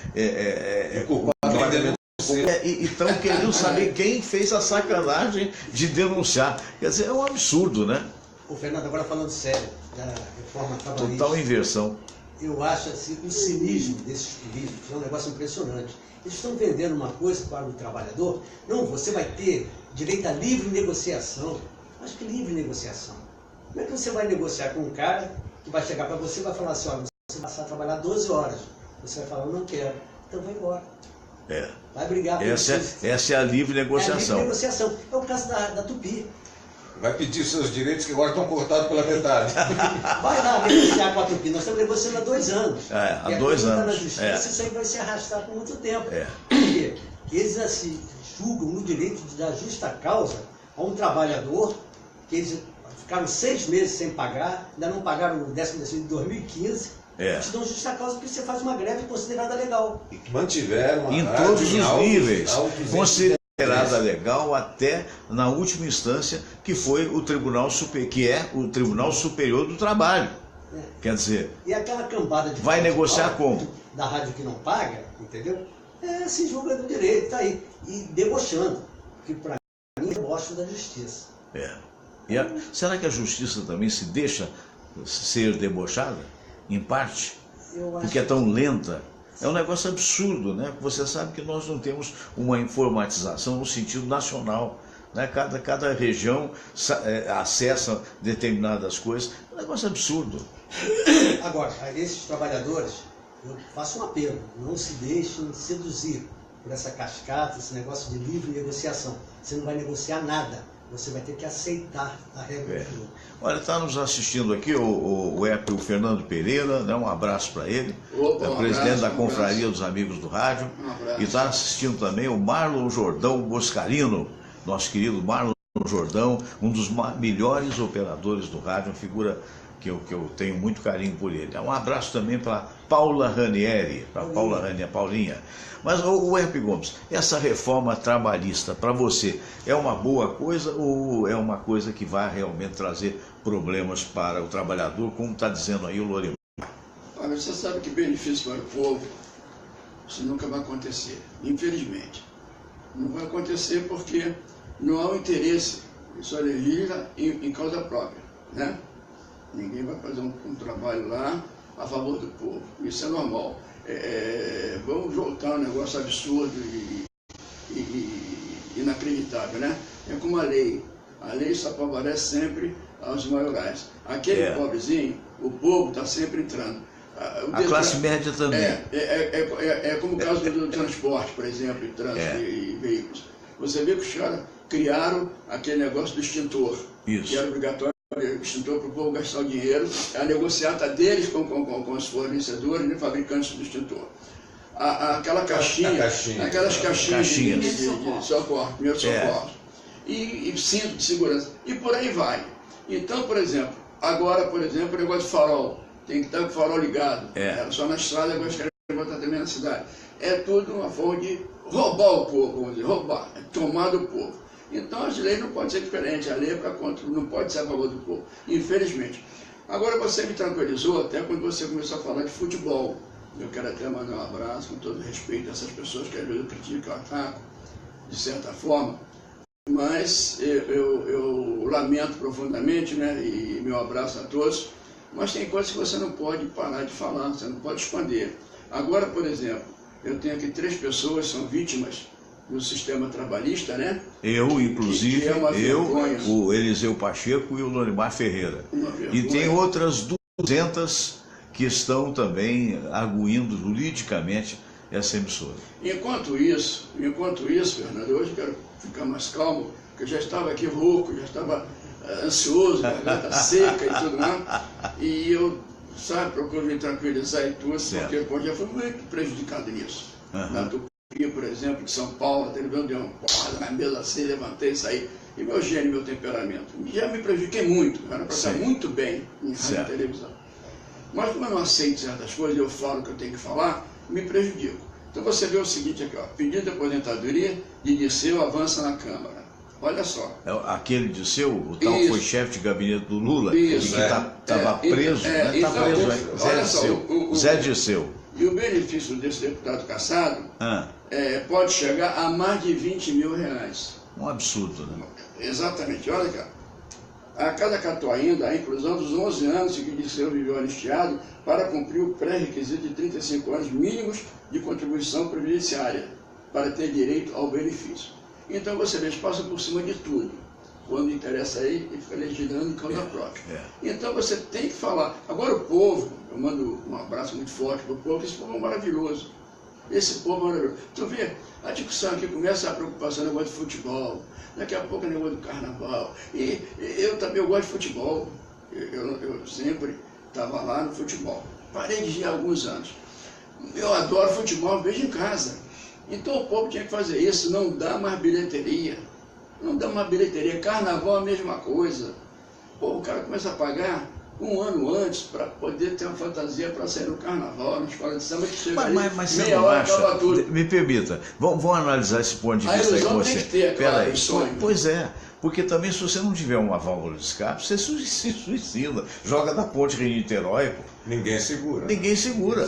E estão querendo saber quem fez a sacanagem de denunciar. Quer dizer, é um absurdo, né? O Fernando, agora falando sério, da reforma trabalhista. Total inversão. Eu acho assim, o cinismo desses políticos é um negócio impressionante. Eles estão vendendo uma coisa para o trabalhador. Não, você vai ter direito à livre negociação. Mas que livre negociação? Como é que você vai negociar com um cara que vai chegar para você e vai falar assim, olha, você vai passar a trabalhar 12 horas. Você vai falar, eu não quero. Então vai embora. Vai brigar. Essa é a livre negociação. É a livre negociação. É o caso da Tupi. Vai pedir seus direitos que agora estão cortados pela metade. Vai lá negociar com a Tupi. Nós estamos negociando há 2 anos. Há 2 anos. Na justiça, isso aí vai se arrastar por muito tempo. Por quê? Eles assim, julgam no direito de dar justa causa a um trabalhador que eles ficaram 6 meses sem pagar, ainda não pagaram o 13º de 2015. Te dão justa causa porque você faz uma greve considerada legal. E que mantiveram em todos os níveis, considerada legal até na última instância, que foi o Tribunal Superior do Trabalho. Quer dizer, e aquela cambada de vai negociar como? Da rádio que não paga, entendeu? Se julga do direito, tá aí. E debochando, que para mim é deboche da justiça. Será que a justiça também se deixa ser debochada? Em parte, porque é tão lenta. É um negócio absurdo, né? Você sabe que nós não temos uma informatização no sentido nacional, né? Cada região acessa determinadas coisas. É um negócio absurdo. Agora, a esses trabalhadores, eu faço um apelo, não se deixem seduzir por essa cascata, esse negócio de livre negociação. Você não vai negociar nada, você vai ter que aceitar a regra do jogo. Olha, está nos assistindo aqui o Fernando Pereira, né? Um abraço para ele, Opa, presidente da Confraria dos Amigos do Rádio. E está assistindo também o Marlon Jordão Boscarino, nosso querido Marlon Jordão, um dos melhores operadores do rádio, uma figura que eu tenho muito carinho por ele. Um abraço também para Paula Ranieri, para Paulinha. Mas o Herpe Gomes, essa reforma trabalhista para você é uma boa coisa ou é uma coisa que vai realmente trazer problemas para o trabalhador, como está dizendo aí o Lorimar? Olha, você sabe que benefício para o povo, isso nunca vai acontecer, infelizmente. Não vai acontecer porque não há um interesse, isso legisla em causa própria, né? Ninguém vai fazer um trabalho lá a favor do povo, isso é normal. Vamos voltar a um negócio absurdo e inacreditável, né? É como a lei só favorece sempre aos maiorais. Aquele pobrezinho, o povo está sempre entrando. A classe média também. É como o caso do transporte, por exemplo, de trânsito e veículos. Você vê que os caras criaram aquele negócio do extintor, que era obrigatório. Extintor para o povo gastar o dinheiro, a negociata deles com os fornecedores, né, fabricantes do extintor. Aquela aquelas caixinhas de socorro, primeiros socorros, e cinto de segurança, e por aí vai. Então, por exemplo, agora, o negócio de farol, tem que estar com o farol ligado, era só na estrada, agora querem botar também na cidade. É tudo uma forma de roubar o povo, vamos dizer, tomar do povo. Então as leis não podem ser diferentes, a lei não pode ser a favor do povo, infelizmente. Agora você me tranquilizou até quando você começou a falar de futebol. Eu quero até mandar um abraço com todo respeito a essas pessoas que às vezes eu critico, eu ataco, de certa forma. Mas eu lamento profundamente, né, e meu abraço a todos, mas tem coisas que você não pode parar de falar, você não pode esconder. Agora, por exemplo, eu tenho aqui 3 pessoas que são vítimas do sistema trabalhista, né? Eu, inclusive, o Eliseu Pacheco e o Lorimar Ferreira. E tem outras 200 que estão também arguindo juridicamente essa emissora. Enquanto isso, Fernando, hoje eu quero ficar mais calmo, porque eu já estava aqui rouco, já estava ansioso, garganta seca e tudo mais, e eu, procuro me tranquilizar e tudo, porque eu já fui muito prejudicado nisso. Na Tupi, por exemplo, de São Paulo, a televisão deu uma porrada na mesa assim, levantei e saí. E meu gênio, meu temperamento. Já me prejudiquei muito, era para estar muito bem em rádio e televisão. Mas como eu não aceito certas coisas, eu falo o que eu tenho que falar, me prejudico. Então você vê o seguinte aqui, ó, pedido de aposentadoria de Dirceu avança na Câmara. Olha só. Aquele Dirceu, o tal foi chefe de gabinete do Lula, e que estava preso, né? Está preso aí. Zé Dirceu. E o benefício desse deputado cassado pode chegar a mais de 20 mil reais. Um absurdo, né? Exatamente. Olha cá. A cada catou ainda a inclusão dos 11 anos em que Dirceu viveu anistiado para cumprir o pré-requisito de 35 anos mínimos de contribuição previdenciária para ter direito ao benefício. Então você vê, passa por cima de tudo. Quando interessa aí, ele fica legislando em causa própria. Então você tem que falar. Agora o povo, eu mando um abraço muito forte para o povo, esse povo é maravilhoso. Esse povo é maravilhoso. Tu vê, a discussão aqui começa a preocupação, negócio de futebol, daqui a pouco é negócio do carnaval. E eu também gosto de futebol. Eu sempre estava lá no futebol. Parei de ir há alguns anos. Eu adoro futebol, vejo em casa. Então o povo tinha que fazer isso, não dá mais bilheteria. Não dá mais bilheteria. Carnaval é a mesma coisa. Pô, o cara começa a pagar um ano antes para poder ter uma fantasia para sair no carnaval, na escola de samba, que chega mas você não acha? Me permita, vamos analisar esse ponto de vista aí com você. Tem que ter, claro, sonho. Pois é, porque também se você não tiver uma válvula de escape, você se suicida, joga da ponte Rio-Niterói, pô. Ninguém segura. Ninguém segura.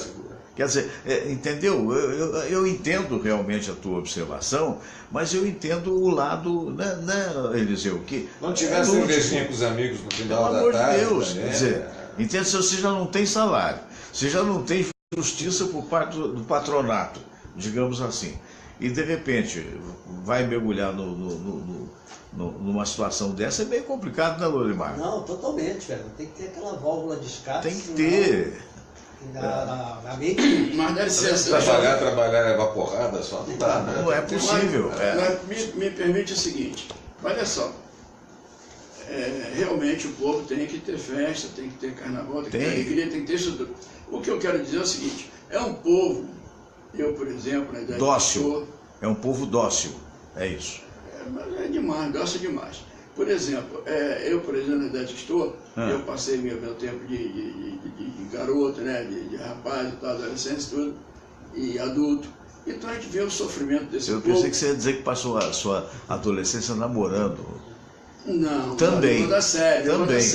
Quer dizer, entendeu? Eu entendo realmente a tua observação, mas eu entendo o lado, né, Eliseu? Que não tivesse cervejinha com os amigos no final da tarde. Pelo amor de Deus, quer dizer, entende? Você já não tem salário, você já não tem justiça por parte do patronato, digamos assim. E de repente vai mergulhar numa situação dessa, é bem complicado, né, Lorimar? Não, totalmente, velho. Tem que ter aquela válvula de escape. Tem que ter. A mente. Mas dá licença. Trabalhar, levar porrada só não dá, né? Não é possível. Me permite o seguinte, olha só. Realmente o povo tem que ter festa, tem que ter carnaval, tem que ter alegria, tem que ter isso tudo. O que eu quero dizer é o seguinte, é um povo, eu por exemplo, na idade dócil, é um povo dócil, é isso. É demais, dócil demais. Por exemplo, eu por exemplo, na idade que estou, eu passei meu tempo de garoto, né, de rapaz e tal, adolescente tudo, e adulto. Então a gente vê o sofrimento desse povo. Eu pensei que você ia dizer que passou a sua adolescência namorando. Não, também. Levando a sério, também.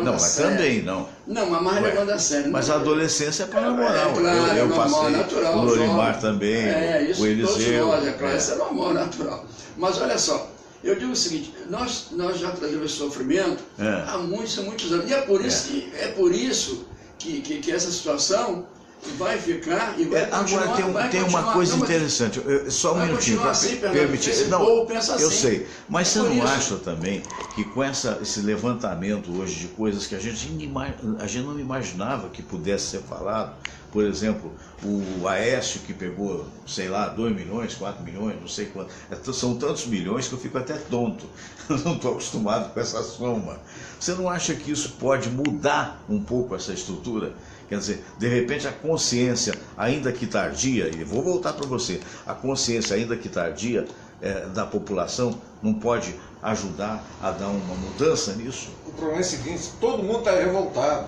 Não, mas também não. Não, mas levando a sério. Mas a adolescência é para namorar. Claro, eu normal, passei, natural. o Lorimar também, isso o Eliseu. Todos nós, claro, isso é normal, natural. Mas olha só, eu digo o seguinte, nós já trazemos esse sofrimento há muitos anos. E é por isso que essa situação vai ficar e vai continuar. Agora tem uma coisa interessante, só um minutinho para permitir. Não, pensa eu assim. sei, mas você não acha também que com esse levantamento hoje de coisas que a gente não imaginava que pudesse ser falado, por exemplo, o Aécio que pegou, sei lá, 2 milhões, 4 milhões, não sei quanto, são tantos milhões que eu fico até tonto, eu não estou acostumado com essa soma. Você não acha que isso pode mudar um pouco essa estrutura? Quer dizer, de repente a consciência, ainda que tardia, e vou voltar para você, a consciência ainda que tardia da população não pode ajudar a dar uma mudança nisso? O problema é o seguinte, todo mundo está revoltado.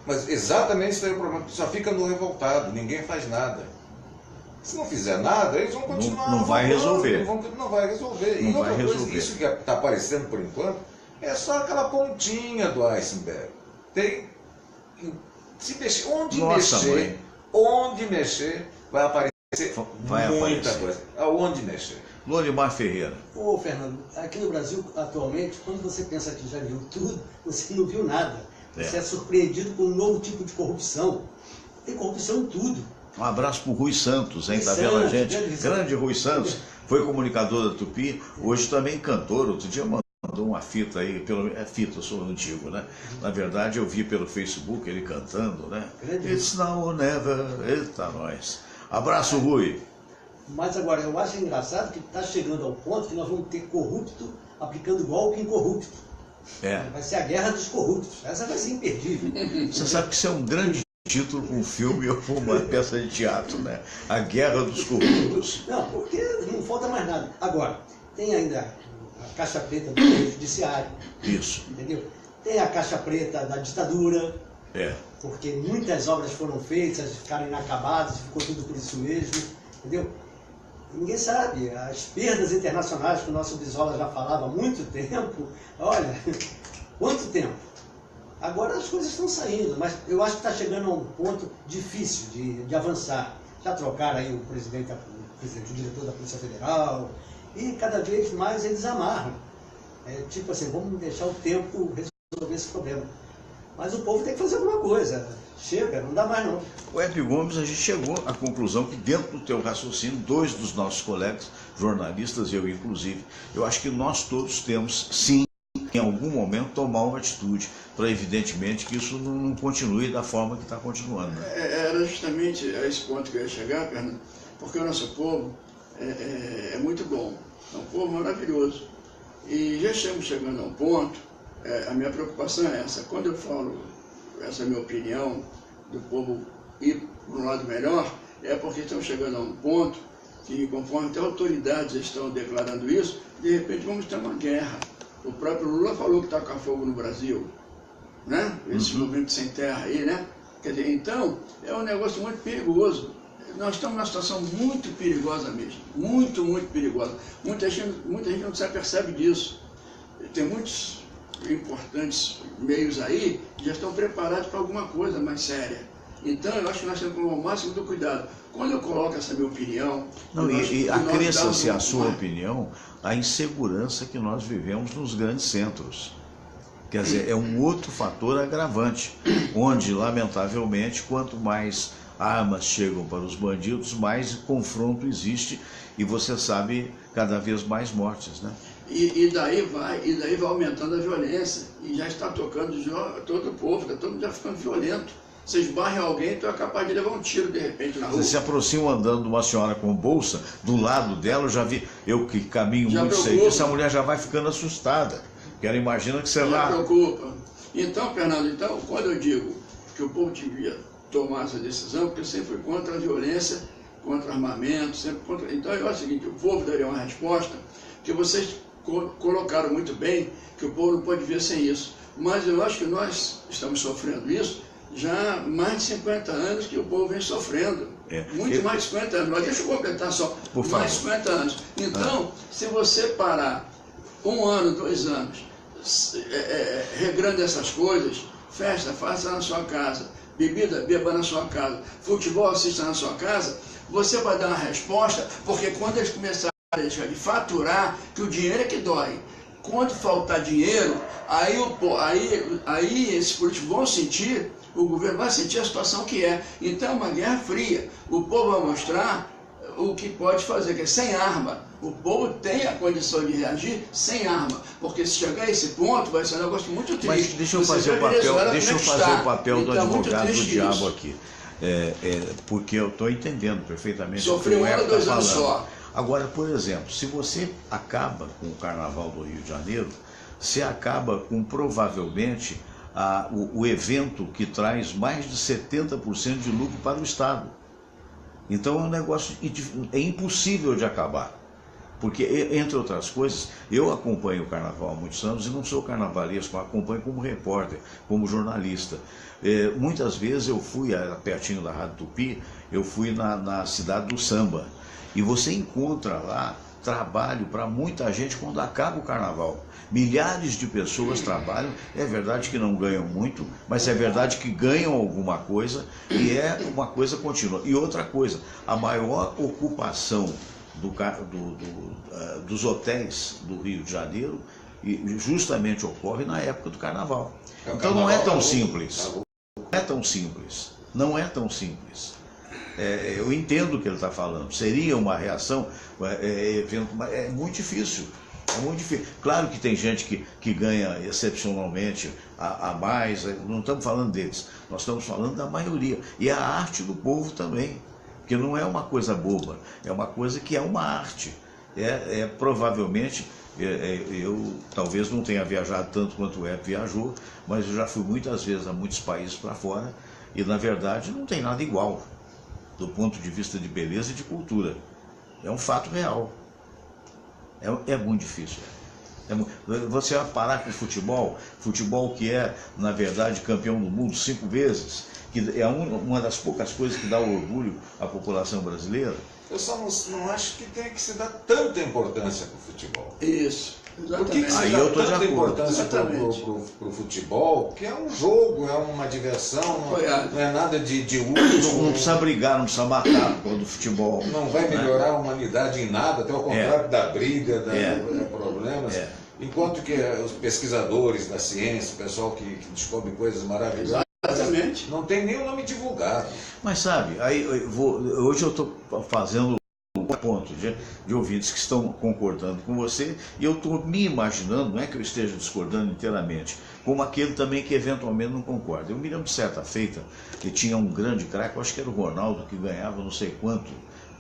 Mas exatamente isso aí é o problema, só fica no revoltado, ninguém faz nada. Se não fizer nada, eles vão continuar. Não vai resolver. Não vai resolver. E outra coisa, isso que está aparecendo por enquanto, é só aquela pontinha do iceberg. Se mexer, onde mexer, vai aparecer muita coisa. Aonde mexer. Lorimar Ferreira. Ô, Fernando, aqui no Brasil, atualmente, quando você pensa que já viu tudo, você não viu nada. Você é surpreendido com um novo tipo de corrupção. Tem corrupção em tudo. Um abraço para o Rui Santos, hein? Tá vendo a gente? Grande Rui Santos. Foi comunicador da Tupi, hoje também cantor. Outro dia mandou uma fita aí, fita, eu sou antigo, né? Na verdade, eu vi pelo Facebook ele cantando, né? It's now or never, eita nós. Abraço, Rui. Mas agora, eu acho engraçado que está chegando ao ponto que nós vamos ter corrupto aplicando golpe em corrupto. Vai ser a guerra dos corruptos. Essa vai ser imperdível. Você sabe que isso é um grande título para um filme ou para uma peça de teatro, né? A Guerra dos Corruptos. Não, porque não falta mais nada. Agora, tem ainda a caixa preta do judiciário. Isso. Entendeu? Tem a caixa preta da ditadura. Porque muitas obras foram feitas, ficaram inacabadas, ficou tudo por isso mesmo. Entendeu? Ninguém sabe. As perdas internacionais que o nosso Brizola já falava há muito tempo. Olha, quanto tempo? Agora as coisas estão saindo, mas eu acho que está chegando a um ponto difícil de avançar. Já trocaram aí o presidente, o diretor da Polícia Federal, e cada vez mais eles amarram. Tipo assim, vamos deixar o tempo resolver esse problema. Mas o povo tem que fazer alguma coisa. Chega, não dá mais não. O Hélio Gomes, a gente chegou à conclusão que dentro do teu raciocínio, 2 dos nossos colegas, jornalistas, eu inclusive, eu acho que nós todos temos, sim, em algum momento, tomar uma atitude para, evidentemente, que isso não continue da forma que está continuando. Né? Era justamente a esse ponto que eu ia chegar, Fernando, porque o nosso povo é muito bom, é um povo maravilhoso. E já estamos chegando a um ponto, a minha preocupação é essa, quando eu falo essa minha opinião do povo ir para um lado melhor, é porque estamos chegando a um ponto que, conforme até autoridades estão declarando isso, de repente vamos ter uma guerra. O próprio Lula falou que está com fogo no Brasil, né? Esse movimento sem terra aí, né? Quer dizer, então, é um negócio muito perigoso. Nós estamos numa situação muito perigosa mesmo, muito perigosa. Muita gente não se apercebe disso. Tem muitos importantes meios aí que já estão preparados para alguma coisa mais séria. Então, eu acho que nós temos que tomar o máximo do cuidado. Quando eu coloco essa minha opinião... E acresça-se a sua opinião a insegurança que nós vivemos nos grandes centros. Quer dizer, é um outro fator agravante, onde, lamentavelmente, quanto mais armas chegam para os bandidos, mais confronto existe e você sabe, cada vez mais mortes, né? E daí vai aumentando a violência e já está tocando todo o povo, está todo mundo já ficando violento. Você esbarra em alguém, tu é capaz de levar um tiro de repente na rua. Você se aproxima andando de uma senhora com bolsa, do lado dela, eu já vi, eu que caminho Já muito preocupa. sei disso, a mulher já vai ficando assustada. Porque ela imagina que você Não vai. preocupa. Então, Fernando, quando eu digo que o povo devia tomar essa decisão, porque eu sempre fui contra a violência, contra o armamento, sempre contra. Então é o seguinte, o povo daria uma resposta que vocês colocaram muito bem, que o povo não pode viver sem isso. Mas eu acho que nós estamos sofrendo isso já há mais de 50 anos que o povo vem sofrendo. Muito mais de 50 anos. Mas deixa eu completar só. Por favor. Mais de 50 anos. Então, se você parar 1 ano, 2 anos, regrando essas coisas, festa, faça na sua casa, bebida, beba na sua casa, futebol, assista na sua casa, você vai dar uma resposta, porque quando eles começarem a deixar de faturar, que o dinheiro é que dói. Quando faltar dinheiro, aí esses políticos vão sentir, o governo vai sentir a situação que é. Então é uma guerra fria. O povo vai mostrar o que pode fazer, que é sem arma. O povo tem a condição de reagir sem arma, porque se chegar a esse ponto vai ser um negócio muito triste. Mas deixa eu fazer o papel do advogado do diabo aqui. Porque eu estou entendendo perfeitamente o que o Eco está falando. Só. Agora, por exemplo, se você acaba com o Carnaval do Rio de Janeiro, você acaba com provavelmente o evento que traz mais de 70% de lucro para o Estado. Então é um negócio impossível de acabar. Porque, entre outras coisas, eu acompanho o Carnaval há muitos anos e não sou carnavalesco, mas acompanho como repórter, como jornalista. Muitas vezes eu fui, pertinho da Rádio Tupi, eu fui na cidade do samba. E você encontra lá trabalho para muita gente quando acaba o Carnaval. Milhares de pessoas trabalham, é verdade que não ganham muito, mas é verdade que ganham alguma coisa e é uma coisa contínua. E outra coisa, a maior ocupação dos hotéis do Rio de Janeiro justamente ocorre na época do Carnaval. Então não é tão simples. Não é tão simples. Não é tão simples. Eu entendo o que ele está falando. Seria uma reação, é muito difícil. É muito difícil. Claro que tem gente que ganha excepcionalmente a mais, não estamos falando deles, nós estamos falando da maioria. E a arte do povo também, porque não é uma coisa boba, é uma coisa que é uma arte. Provavelmente, eu talvez não tenha viajado tanto quanto o Eco viajou, mas eu já fui muitas vezes a muitos países para fora e, na verdade, não tem nada igual do ponto de vista de beleza e de cultura. É um fato real. É muito difícil. Você vai parar com o futebol que é, na verdade, campeão do mundo 5 vezes, que é uma das poucas coisas que dá orgulho à população brasileira. Eu só não acho que tem que se dar tanta importância para o futebol. Isso. Por que se dá tanta importância para o futebol? Que é um jogo, é uma diversão, não é nada de uso. Não precisa brigar, não precisa matar do futebol. Não vai melhorar a humanidade em nada, até ao contrário da briga, da problemas. Enquanto que os pesquisadores da ciência, o pessoal que descobre coisas maravilhosas, exatamente, não tem nem o nome divulgado. Mas sabe, hoje eu estou fazendo um ponto de ouvintes que estão concordando com você e eu estou me imaginando, não é que eu esteja discordando inteiramente, como aquele também que eventualmente não concorda. Eu me lembro de certa feita que tinha um grande craque, acho que era o Ronaldo, que ganhava não sei quanto,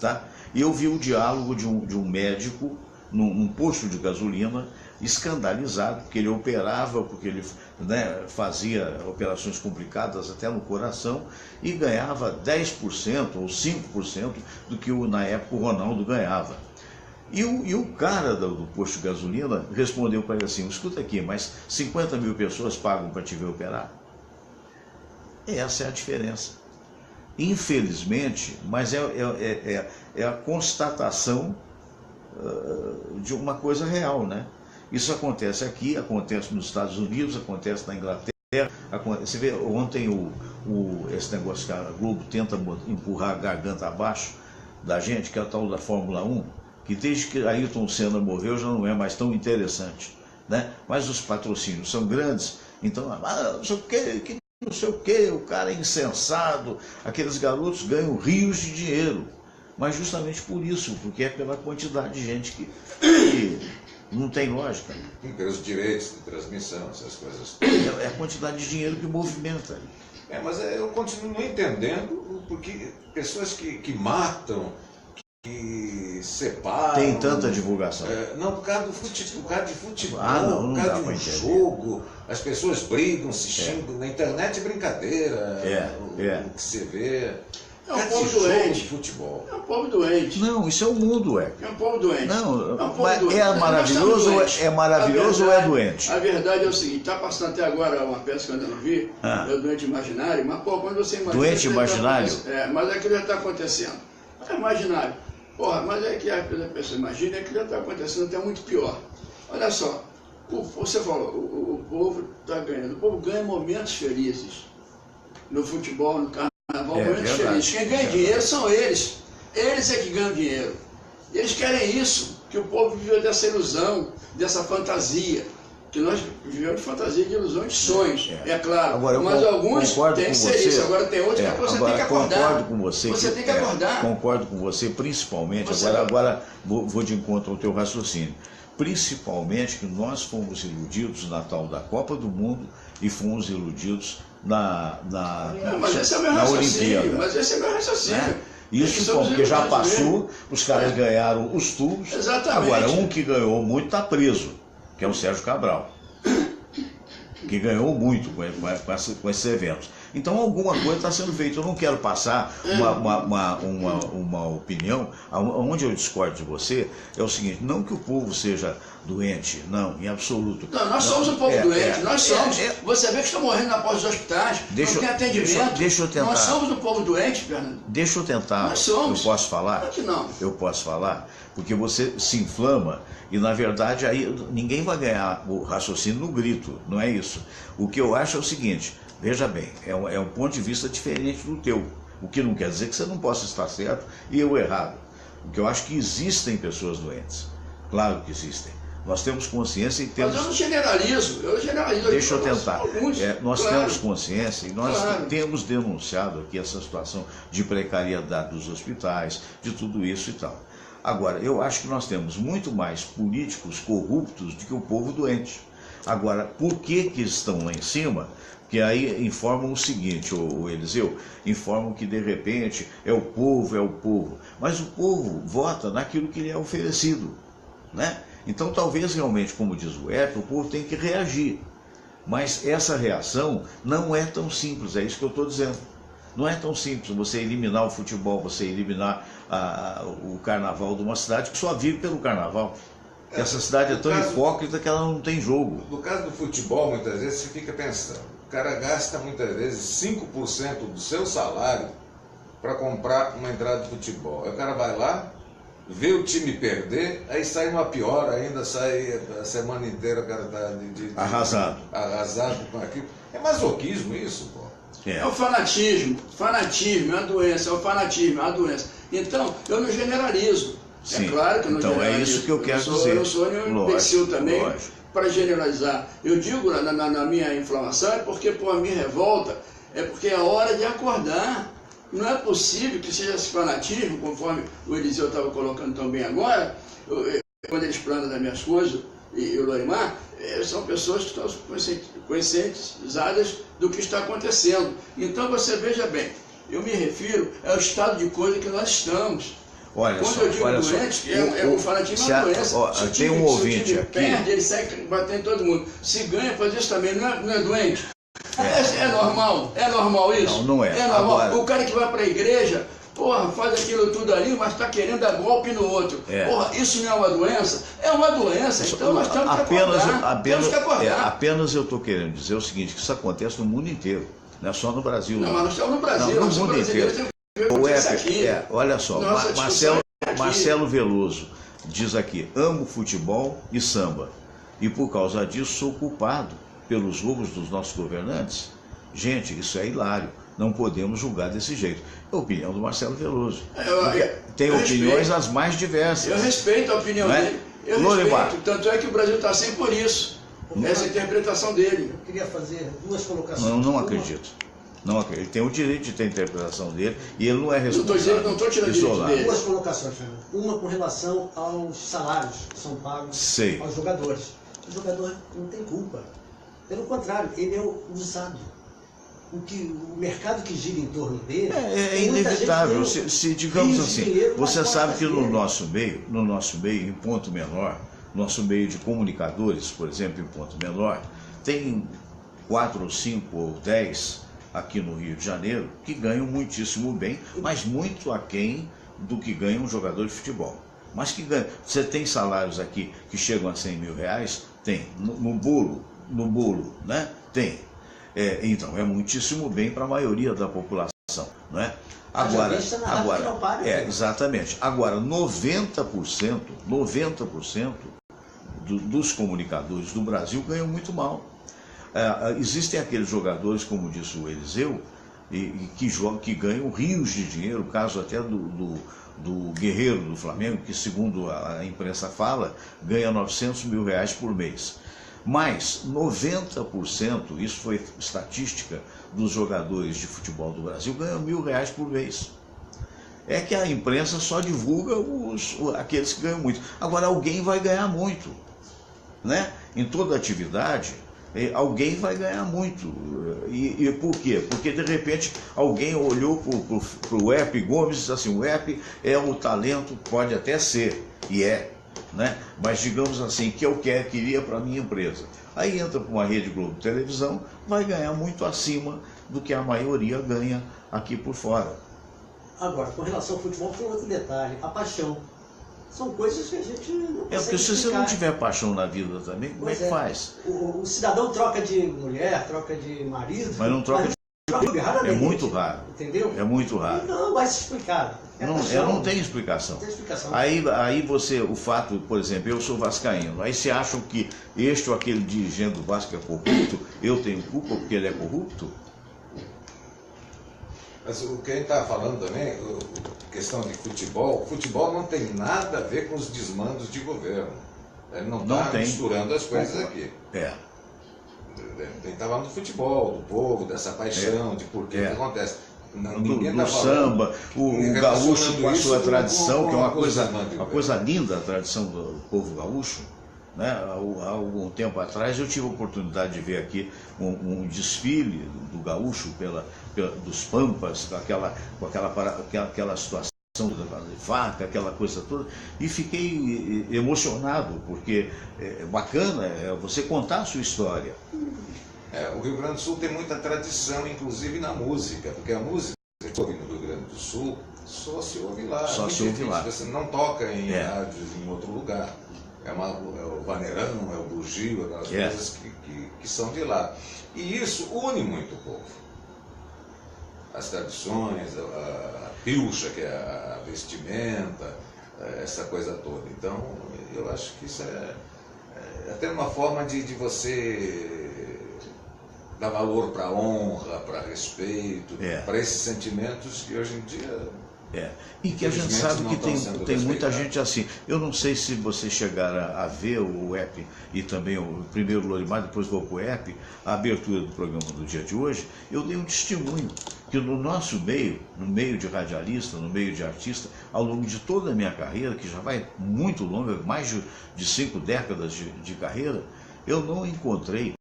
tá? E eu vi o diálogo de um médico num posto de gasolina, escandalizado, porque ele operava, porque ele fazia operações complicadas até no coração e ganhava 10% ou 5% do que na época o Ronaldo ganhava. E o cara do posto de gasolina respondeu para ele assim: escuta aqui, mas 50 mil pessoas pagam para te ver operar? Essa é a diferença. Infelizmente, mas é a constatação de uma coisa real, né? Isso acontece aqui, acontece nos Estados Unidos, acontece na Inglaterra. Você vê ontem esse negócio que a Globo tenta empurrar a garganta abaixo da gente, que é a tal da Fórmula 1, que desde que Ayrton Senna morreu já não é mais tão interessante, né? Mas os patrocínios são grandes, então, não sei o que, o cara é insensado, aqueles garotos ganham rios de dinheiro, mas justamente por isso, porque é pela quantidade de gente que não tem lógica. Pelos direitos de transmissão, essas coisas. É a quantidade de dinheiro que movimenta. Mas eu continuo não entendendo, porque pessoas que matam, que separam... Tem tanta divulgação. Não, por causa de futebol, não por causa dá de pra um entender. jogo, as pessoas brigam, se xingam, na internet é brincadeira, o que você vê... É um povo doente. De futebol. É um povo doente. Não, isso é o mundo, É um povo doente. Não, é um povo mas doente. é maravilhoso, verdade, ou é doente? A verdade é o seguinte, está passando até agora uma peça que eu ainda não vi, é o Doente Imaginário, mas pô, quando você imagina... Doente Imaginário? Mas aquilo já está acontecendo. É imaginário. Porra, mas é que a pessoa imagina que já está acontecendo até muito pior. Olha só, você falou, o povo está ganhando. O povo ganha momentos felizes no futebol, no carnaval. Momentos felizes. Quem ganha dinheiro são eles. Eles é que ganham dinheiro. Eles querem isso, que o povo viveu dessa ilusão, dessa fantasia. Que nós vivemos de fantasia, de ilusão, de sonhos, é claro. Agora, mas alguns têm que ser isso. Agora tem outros que você tem que acordar. Concordo com você. Você tem que acordar. Concordo com você, principalmente. Agora vou de encontro ao teu raciocínio. Principalmente que nós fomos iludidos na tal da Copa do Mundo e fomos iludidos mas esse é o meu raciocínio. Olimpíada. Mas esse é o meu raciocínio. Isso porque já passou, os caras ganharam os tubos. Exatamente. Agora, um que ganhou muito está preso, que é o Sérgio Cabral, que ganhou muito com esses eventos. Então alguma coisa está sendo feita. Eu não quero passar uma opinião. Onde eu discordo de você é o seguinte: não que o povo seja doente, não, em absoluto. Não, nós somos um povo doente, nós somos. Você vê que estão morrendo na porta dos hospitais, não tem atendimento. Deixa eu tentar. Nós somos um povo doente, Fernando. Deixa eu tentar. Nós somos. Eu posso falar? Claro que não. Eu posso falar? Porque você se inflama e, na verdade, aí ninguém vai ganhar o raciocínio no grito, não é isso. O que eu acho é o seguinte: veja bem, é um ponto de vista diferente do teu. O que não quer dizer que você não possa estar certo e eu errado. O que eu acho que existem pessoas doentes. Claro que existem. Nós temos consciência e temos... Mas eu não generalizo, Deixa eu tentar. Nós claro. temos consciência e nós Claro. temos denunciado aqui essa situação de precariedade dos hospitais, de tudo isso e tal. Agora, eu acho que nós temos muito mais políticos corruptos do que o povo doente. Agora, por que estão lá em cima? Que aí informam o seguinte, o Eliseu, informam que de repente é o povo. Mas o povo vota naquilo que lhe é oferecido, né? Então talvez realmente, como diz o Herto, o povo tem que reagir. Mas essa reação não é tão simples, é isso que eu estou dizendo. Não é tão simples você eliminar o futebol, você eliminar o carnaval de uma cidade que só vive pelo carnaval. Essa cidade é tão hipócrita que ela não tem jogo. No caso do futebol, muitas vezes você fica pensando, o cara gasta muitas vezes 5% do seu salário para comprar uma entrada de futebol. Aí o cara vai lá, vê o time perder, aí sai uma pior ainda, sai a semana inteira o cara está arrasado com aquilo. É masoquismo isso, pô. É o fanatismo, é uma doença, é uma doença. Então, eu não generalizo. Sim. É claro que eu não generalizo. É isso que eu quero dizer. Eu não sou nenhum imbecil também para generalizar. Eu digo na minha inflamação é porque, a minha revolta é porque é hora de acordar. Não é possível que seja esse fanatismo, conforme o Eliseu estava colocando tão bem agora, quando ele explana das minhas coisas, e o Lorimar, são pessoas que estão conscientizadas do que está acontecendo. Então você veja bem, eu me refiro ao estado de coisa que nós estamos. Quando eu digo doente, o fanatismo é uma doença. Tem um ouvinte aqui. Perde, ele sai batendo em todo mundo. Se ganha, faz isso também, não é doente. É normal isso? Não é. É normal. Agora... O cara que vai para a igreja, faz aquilo tudo ali, mas está querendo dar golpe no outro. Isso não é uma doença? É uma doença, então nós temos que acordar. Apenas eu estou querendo dizer o seguinte, que isso acontece no mundo inteiro, não é só no Brasil. Não, mas nós estamos no Brasil. No mundo inteiro. Olha só, Marcelo Veloso diz aqui, amo futebol e samba, e por causa disso sou culpado pelos roubos dos nossos governantes. Gente, isso é hilário. Não podemos julgar desse jeito. É a opinião do Marcelo Veloso. Tem opiniões as mais diversas. Eu respeito a opinião dele. Eu respeito. Tanto é que o Brasil está sem por isso. Essa interpretação dele. Eu queria fazer duas colocações. Não acredito. Não acredito. Ele tem o direito de ter a interpretação dele e ele não é responsável. Não estou tirando o direito dele. Duas colocações, Fernando. Uma com relação aos salários que são pagos aos jogadores. O jogador não tem culpa. Pelo contrário, ele é usado. o mercado que gira em torno dele... É inevitável. Se digamos assim, você sabe que no nosso meio, em Ponto Menor, nosso meio de comunicadores, por exemplo, em Ponto Menor, tem 4 ou 5 ou 10 aqui no Rio de Janeiro que ganham muitíssimo bem, mas muito aquém do que ganha um jogador de futebol. Mas que ganha. Você tem salários aqui que chegam a 100 mil reais? Tem. No bolo, né? Tem. Então, é muitíssimo bem para a maioria da população, não é? Agora, exatamente. Agora, 90% dos comunicadores do Brasil ganham muito mal. Existem aqueles jogadores, como disse o Eliseu, que ganham rios de dinheiro, o caso até do Guerreiro do Flamengo, que segundo a imprensa fala, ganha 900 mil reais por mês. Mas 90%, isso foi estatística dos jogadores de futebol do Brasil, ganham R$1.000 por mês. É que a imprensa só divulga aqueles que ganham muito. Agora, alguém vai ganhar muito, né? Em toda atividade, alguém vai ganhar muito. E por quê? Porque, de repente, alguém olhou para o Epe Gomes e disse assim, o Epe é o talento, pode até ser, e é, né? Mas digamos assim, que eu queria para a minha empresa. Aí entra para uma Rede Globo Televisão, vai ganhar muito acima do que a maioria ganha aqui por fora. Agora, com relação ao futebol, tem outro detalhe, a paixão. São coisas que a gente não consegue porque se explicar. você não tiver paixão na vida também, como é que faz? O cidadão troca de mulher, troca de marido... Mas não troca de... raramente. É muito raro. Entendeu? É muito raro. Não vai se explicar. Não tem explicação. Não tem explicação. Aí você, o fato, por exemplo, eu sou vascaíno, aí você acha que este ou aquele dirigente do Vasco é corrupto, eu tenho culpa porque ele é corrupto? Mas o que a gente estava falando também, questão de futebol, futebol não tem nada a ver com os desmandos de governo. Ele não está misturando as coisas aqui. Ele está falando do futebol, do povo, dessa paixão, de por que acontece. Do samba, o gaúcho com a sua tradição, que é uma coisa linda, a tradição do povo gaúcho. Né? Há algum tempo atrás eu tive a oportunidade de ver aqui um desfile do gaúcho dos Pampas, com aquela situação da vaca, aquela coisa toda, e fiquei emocionado, porque é bacana você contar a sua história. O Rio Grande do Sul tem muita tradição, inclusive na música, porque a música que ouve no Rio Grande do Sul só se ouve lá. Só se ouve lá. Você não toca em rádios em outro lugar. É o vaneirão, é o bugio, aquelas coisas que são de lá. E isso une muito o povo. As tradições, a pilcha, que é a vestimenta, essa coisa toda. Então, eu acho que isso é até uma forma de você dar valor para a honra, para respeito, para esses sentimentos que hoje em dia... E que a gente sabe que tem muita gente assim. Eu não sei se você chegar a ver o EP e também o primeiro Lorimar, depois vou para o EP, a abertura do programa do dia de hoje, eu dei um testemunho que no nosso meio, no meio de radialista, no meio de artista, ao longo de toda a minha carreira, que já vai muito longa, mais de 5 décadas de carreira, eu não encontrei,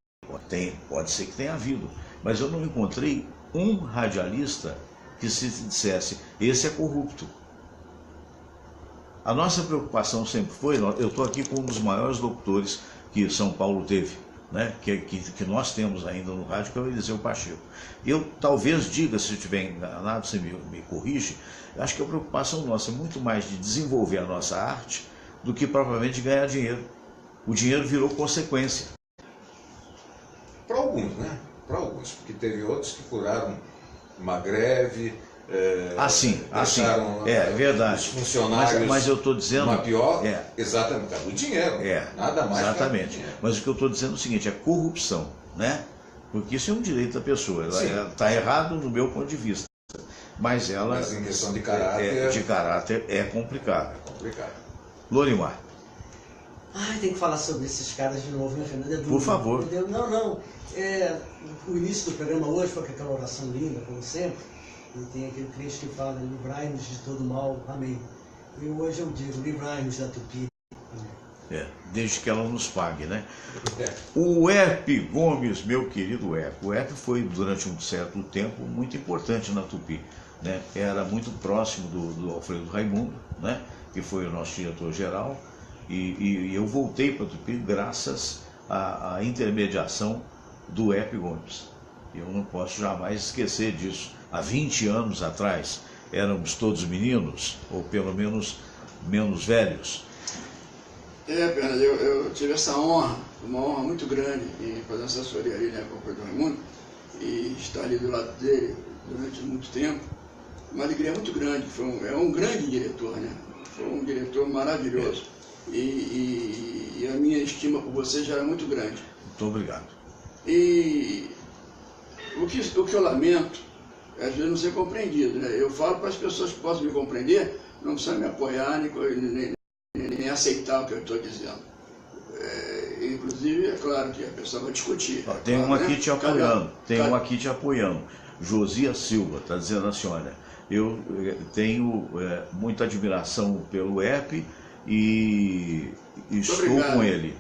pode ser que tenha havido, mas eu não encontrei um radialista que se dissesse, esse é corrupto. A nossa preocupação sempre foi, eu estou aqui com um dos maiores locutores que São Paulo teve, né, que nós temos ainda no rádio, que é o Eliseu Pacheco. Eu talvez diga, se eu estiver enganado, você me corrige, acho que a preocupação nossa é muito mais de desenvolver a nossa arte do que propriamente de ganhar dinheiro. O dinheiro virou consequência. Para alguns, né? Para alguns, porque teve outros que furaram uma greve, deixaram verdade. Os funcionários mas eu estou dizendo, uma pior, exatamente, o dinheiro, nada mais. Exatamente, mas o que eu estou dizendo é o seguinte, é corrupção, né? Porque isso é um direito da pessoa, ela está errado no meu ponto de vista, mas em questão de caráter, é complicado. É complicado. Lorimar. Tem que falar sobre esses caras de novo, né, Fernando? Por favor. Entendeu? Não. O início do programa hoje foi com aquela oração linda, como sempre. E tem aquele crente que fala, livrai-nos de todo mal, amém. E hoje eu digo, livrai-nos da tupi, amém. Desde que ela nos pague, né? O Herpe Gomes, meu querido Herpe. O Herpe foi, durante um certo tempo, muito importante na Tupi, né? Era muito próximo do Alfredo Raimundo, né? Que foi o nosso diretor-geral. E eu voltei para a Tupi graças à intermediação do Herpe Gomes. Eu não posso jamais esquecer disso. Há 20 anos atrás, éramos todos meninos, ou pelo menos velhos. Bernardo, eu tive essa honra, uma honra muito grande em fazer assessoria ali, né, com o Alfredo Raimundo, e estar ali do lado dele durante muito tempo. Uma alegria muito grande, é um grande diretor, né? Foi um diretor maravilhoso. E a minha estima por você já era muito grande. Muito obrigado. E o que eu lamento é às vezes não ser compreendido, né? Eu falo para as pessoas que possam me compreender, não precisam me apoiar nem aceitar o que eu estou dizendo. Inclusive, é claro que a pessoa vai discutir. Tem claro, um aqui, né, te apoiando. Um aqui te apoiando. Josias Silva está dizendo assim, olha, eu tenho muita admiração pelo Herpe e estou com ele.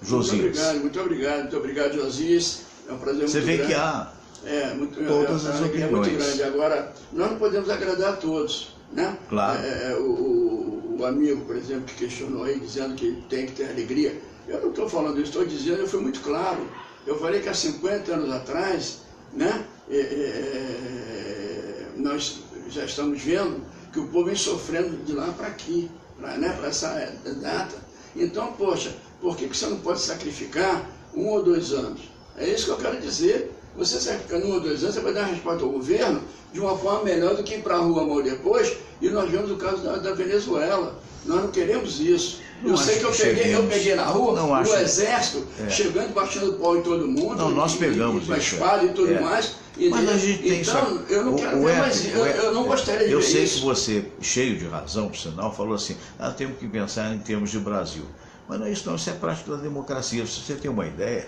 Josias. Muito obrigado, Josias. É um prazer Você muito vê grande. que há todas as opiniões. É muito grande. Agora, nós não podemos agradar a todos, né? Claro. O amigo, por exemplo, que questionou aí, dizendo que tem que ter alegria. Eu não estou falando isso, estou dizendo, eu fui muito claro. Eu falei que há 50 anos atrás, né, nós já estamos vendo que o povo vem sofrendo de lá para aqui, para essa data. Então, poxa, por que você não pode sacrificar 1 ou 2 anos? É isso que eu quero dizer. Você sacrificando 1 ou 2 anos, você vai dar resposta ao governo de uma forma melhor do que ir para a rua amanhã depois. E nós vemos o caso da Venezuela. Nós não queremos isso. Eu sei que eu peguei na rua, o exército, chegando, baixando pau em todo mundo. Não, nós pegamos com a espada e tudo mais. Mas a gente tem então, eu não quero ver mais isso. Eu não gostaria de ver isso. Eu sei que você, cheio de razão, por sinal, falou assim, temos que pensar em termos de Brasil. Mas não é isso não, isso é prática da democracia. Se você tem uma ideia,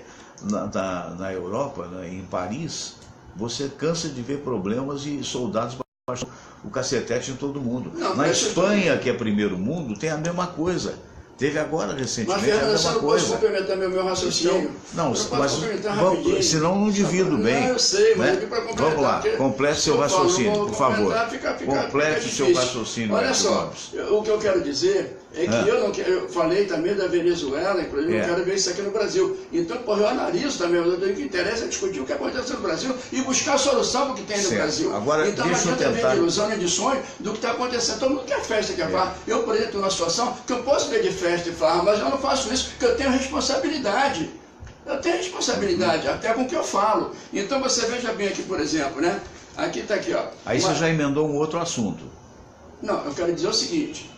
na Europa, em Paris, você cansa de ver problemas e soldados baixando o cacetete em todo mundo. Na Espanha, que é primeiro mundo, tem a mesma coisa. Teve agora, recentemente, a mesma coisa. Posso complementar meu raciocínio? Então, mas senão não divido bem. Não, eu sei, mas eu para complementar. Vamos lá, complete seu raciocínio, por favor. Complete seu raciocínio. Olha só, o que eu quero dizer é que eu falei também da Venezuela, inclusive, eu quero ver isso aqui no Brasil. Então, eu analiso também, o que interessa é discutir o que acontece no Brasil e buscar a solução para o que tem no Brasil. Agora, então, não adianta ver de ilusão nem de sonho do que está acontecendo. Todo mundo quer festa, quer farra. Eu, por exemplo, estou numa situação que eu posso ver de festa e farra, mas eu não faço isso porque eu tenho responsabilidade. Eu tenho responsabilidade, até com o que eu falo. Então, você veja bem aqui, por exemplo, né? Aqui está aqui, ó. Aí você já emendou um outro assunto. Não, eu quero dizer o seguinte.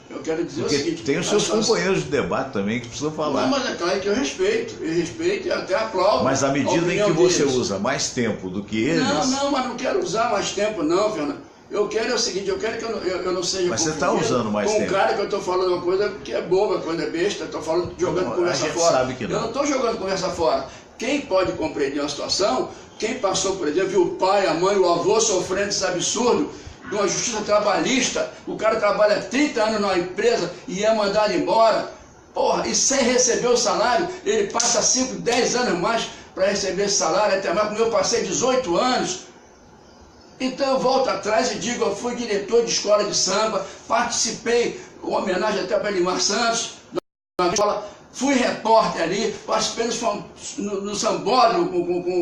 Tem os seus companheiros de debate também que precisam falar. Não, mas é claro que eu respeito e até aplaudo. Mas à medida em que você usa mais tempo do que eles... Não, mas não quero usar mais tempo não, Fernando. Eu quero o seguinte, eu quero que eu não seja mas você está usando mais tempo. Com um cara que eu estou falando uma coisa que é boba, coisa besta, estou falando, jogando conversa fora. Sabe que não. Eu não estou jogando conversa fora. Quem pode compreender uma situação, quem passou, por exemplo, viu o pai, a mãe, o avô sofrendo esse absurdo, de uma justiça trabalhista, o cara trabalha 30 anos numa empresa e é mandado embora, porra, e sem receber o salário, ele passa 5, 10 anos mais para receber esse salário, até mais, como eu passei 18 anos. Então eu volto atrás e digo, eu fui diretor de escola de samba, participei, uma homenagem até para Elimar Santos, na escola, fui repórter ali, participei no sambódromo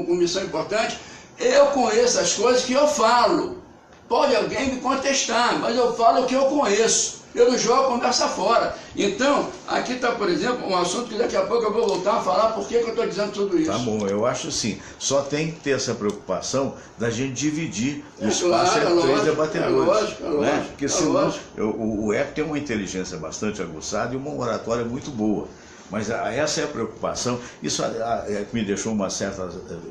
com missão importante. Eu conheço as coisas que eu falo. Pode alguém me contestar, mas eu falo o que eu conheço. Eu não jogo conversa fora. Então, aqui está, por exemplo, um assunto que daqui a pouco eu vou voltar a falar por que eu estou dizendo tudo isso. Tá bom, eu acho assim, só tem que ter essa preocupação da gente dividir o espaço entre três debatedores. Lógico. Porque senão, o Herpe tem uma inteligência bastante aguçada e uma oratória muito boa. Mas essa é a preocupação. Isso me deixou uma certa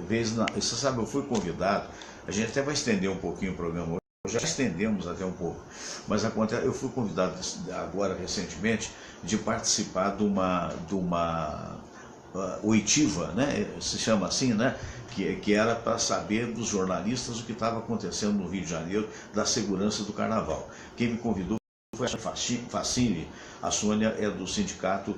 vez... Você sabe, eu fui convidado, a gente até vai estender um pouquinho o programa hoje. Já estendemos até um pouco, mas eu fui convidado agora recentemente de participar de uma oitiva, né? Se chama assim, né? Que era para saber dos jornalistas o que estava acontecendo no Rio de Janeiro, da segurança do Carnaval. Quem me convidou foi a Facine, a Sônia é do Sindicato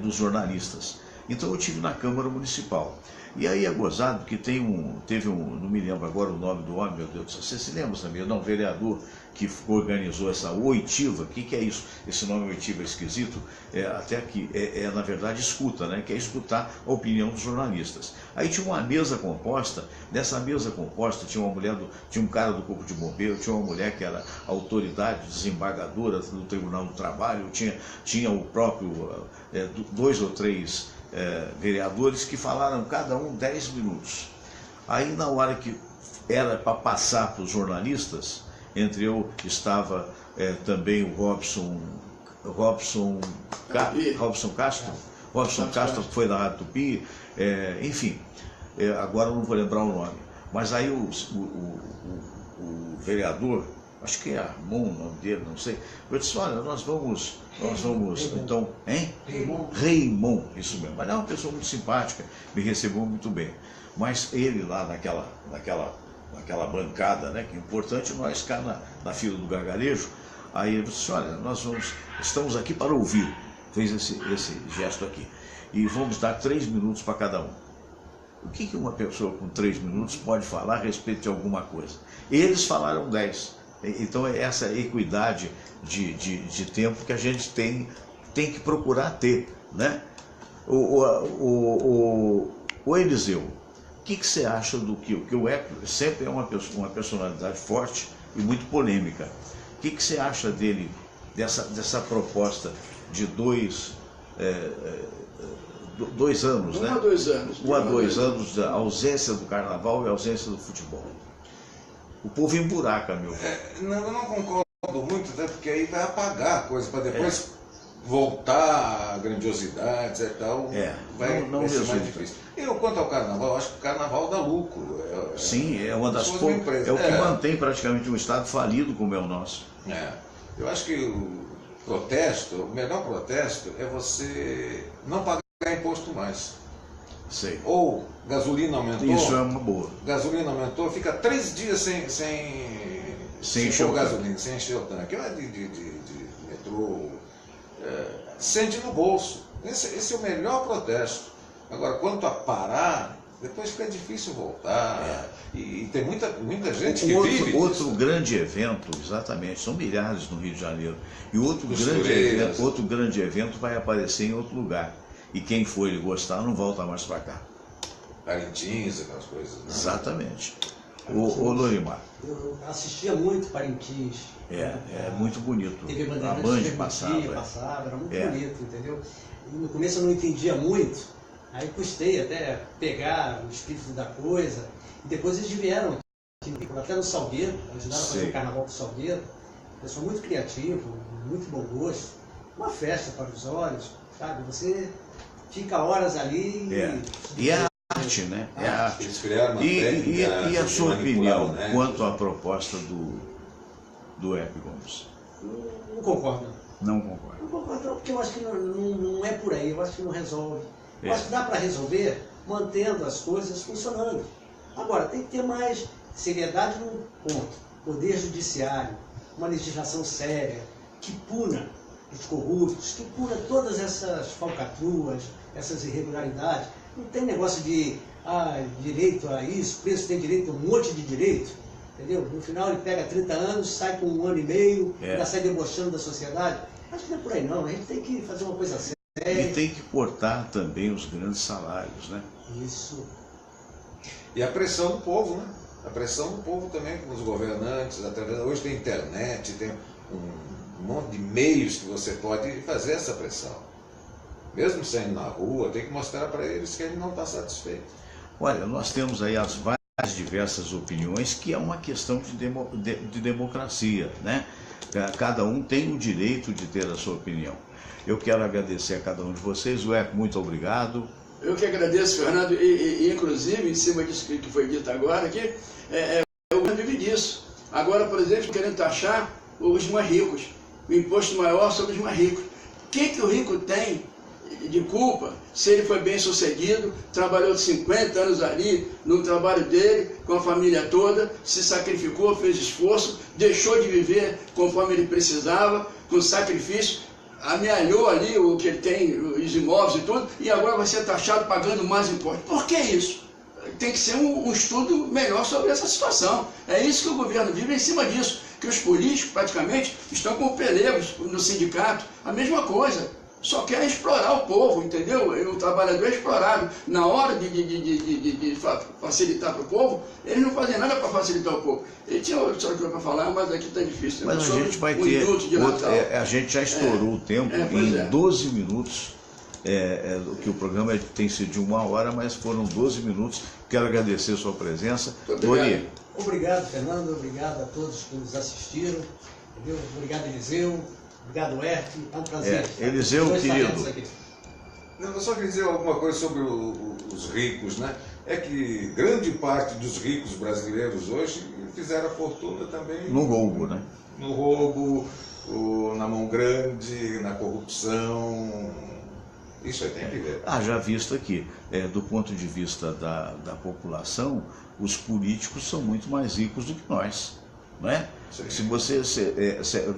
dos Jornalistas. Então eu estive na Câmara Municipal. E aí é gozado que teve um, não me lembro agora o nome do homem, meu Deus do céu, você se lembra também, não, vereador que organizou essa oitiva. O que é isso? Esse nome oitiva é esquisito, até aqui, na verdade escuta, né? Que é escutar a opinião dos jornalistas. Aí tinha uma mesa composta, nessa mesa composta tinha uma mulher, tinha um cara do Corpo de Bombeiro, tinha uma mulher que era autoridade desembargadora do Tribunal do Trabalho, tinha o próprio, 2 ou 3 vereadores que falaram cada um 10 minutos. Aí na hora que era para passar para os jornalistas, entre eu estava também o Robson Castro, que foi da Rádio Tupi, enfim, agora eu não vou lembrar o nome. Mas aí o vereador, acho que é Armon o nome dele, não sei, eu disse, olha, nós vamos então, hein? Raymond, isso mesmo. Mas é uma pessoa muito simpática, me recebeu muito bem. Mas ele lá naquela bancada, né, que é importante nós ficar na fila do gargarejo, aí ele disse, olha, estamos aqui para ouvir, fez esse gesto aqui, e vamos dar 3 minutos para cada um. O que uma pessoa com 3 minutos pode falar a respeito de alguma coisa? Eles falaram 10. Então é essa equidade de tempo que a gente tem que procurar ter, né? O Eliseu, o que você acha do que o Eco sempre é uma personalidade forte e muito polêmica. O que você acha dele, dessa proposta de 2 anos, né? 1 a 2 anos. 1 a 2 anos da ausência do carnaval e ausência do futebol. O povo emburaca, meu. Eu não concordo muito, né? Porque aí vai apagar a coisa, para depois voltar a grandiosidade e tal. Vai ser mais difícil. Quanto ao carnaval, acho que o carnaval dá lucro. Sim, é uma das poucas. É o que mantém praticamente um estado falido como é o nosso. Eu acho que o melhor protesto é você não pagar imposto mais. Sei. Ou gasolina aumentou. Isso é uma boa. Gasolina aumentou, fica 3 dias sem encher gasolina, sem encher o tanque. De metrô, sente no bolso. Esse é o melhor protesto. Agora, quanto a parar, depois fica difícil voltar. E tem muita gente que vive. Outro grande evento, exatamente, são milhares no Rio de Janeiro. E outro grande evento vai aparecer em outro lugar. E quem for ele gostar não volta mais para cá. Parintins, aquelas coisas. Né? Exatamente. O Lorimar. Eu assistia muito Parintins. É muito bonito. A Band passava, era muito bonito, entendeu? E no começo eu não entendia muito, aí custei até pegar o espírito da coisa. E depois eles vieram aqui, até no Salgueiro, ajudaram a fazer o carnaval do Salgueiro. Pessoal muito criativo, muito bom gosto. Uma festa para os olhos, sabe? Você fica horas ali e é arte, né? É arte. Eles criaram uma técnica e a sua opinião, né? quanto à proposta do Hebe Gomes? Não concordo. Não concordo. Não concordo porque eu acho que não é por aí, eu acho que não resolve. Eu acho que dá para resolver mantendo as coisas funcionando. Agora, tem que ter mais seriedade num ponto. Poder judiciário, uma legislação séria, que puna os corruptos, que puna todas essas falcatruas, essas irregularidades. Não tem negócio de direito a isso, preso tem direito a um monte de direito, entendeu? No final ele pega 30 anos, sai com 1 ano e meio, ainda sai debochando da sociedade. Acho que não é por aí não, a gente tem que fazer uma coisa séria. E tem que cortar também os grandes salários, né? Isso. E a pressão do povo, né? A pressão do povo também com os governantes, hoje tem internet, tem um monte de meios que você pode fazer essa pressão. Mesmo saindo na rua, tem que mostrar para eles que ele não está satisfeito. Olha, nós temos aí as várias diversas opiniões, que é uma questão de democracia, né? Cada um tem o direito de ter a sua opinião. Eu quero agradecer a cada um de vocês. Ué, muito obrigado. Eu que agradeço, Fernando, e inclusive, em cima disso que foi dito agora, aqui, o governo vive disso. Agora, por exemplo, querendo taxar os mais ricos, o imposto maior sobre os mais ricos. O que o rico tem de culpa se ele foi bem sucedido, trabalhou 50 anos ali no trabalho dele, com a família toda, se sacrificou, fez esforço, deixou de viver conforme ele precisava, com sacrifício, amealhou ali o que ele tem, os imóveis e tudo, e agora vai ser taxado pagando mais impostos. Por que isso? Tem que ser um estudo melhor sobre essa situação. É isso que o governo vive em cima disso, que os políticos praticamente estão com pelegos no sindicato, a mesma coisa. Só quer explorar o povo, entendeu? O trabalhador é explorado. Na hora de facilitar para o povo, eles não fazem nada para facilitar o povo. Ele tinha outra coisa para falar, mas aqui está difícil. Mas a gente vai ter... a gente já estourou o tempo em 12 minutos. Que o programa tem sido de 1 hora, mas foram 12 minutos. Quero agradecer a sua presença. Dori. Obrigado, Fernando. Obrigado a todos que nos assistiram. Entendeu? Obrigado, Eliseu. Obrigado, Herc. É um prazer. Eliseu, querido. Eu só queria dizer alguma coisa sobre os ricos, né? É que grande parte dos ricos brasileiros hoje fizeram a fortuna também... No roubo, né? No roubo, na mão grande, na corrupção... Isso aí tem que ver. Já visto aqui, do ponto de vista da população, os políticos são muito mais ricos do que nós, não é? Se você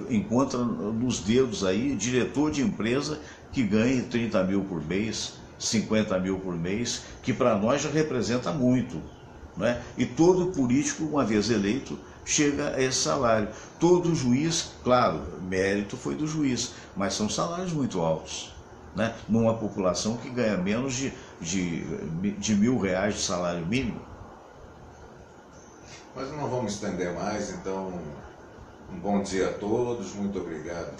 encontra nos dedos aí diretor de empresa que ganha 30 mil por mês, 50 mil por mês, que para nós já representa muito, não é? E todo político, uma vez eleito, chega a esse salário. Todo juiz, claro, mérito foi do juiz, mas são salários muito altos. Né? Numa população que ganha menos de R$1.000 de salário mínimo. Mas não vamos estender mais, então um bom dia a todos, muito obrigado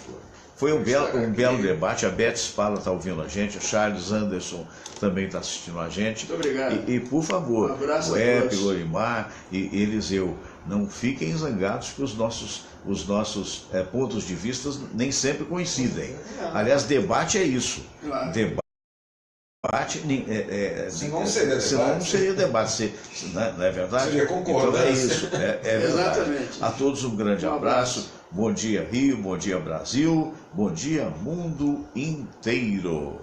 Foi um belo debate. A Beth Spala está ouvindo a gente, a Charles Anderson também está assistindo a gente. Muito obrigado. E por favor, um abraço o Hebe, Lorimar e Eliseu, não fiquem zangados que os nossos pontos de vista nem sempre coincidem. Aliás, debate é isso. Claro. Debate, senão não seria debate, não é verdade? Seria concordância. Então é isso, é verdade. Exatamente. A todos um grande abraço. Bom dia, Rio, bom dia, Brasil, bom dia, mundo inteiro.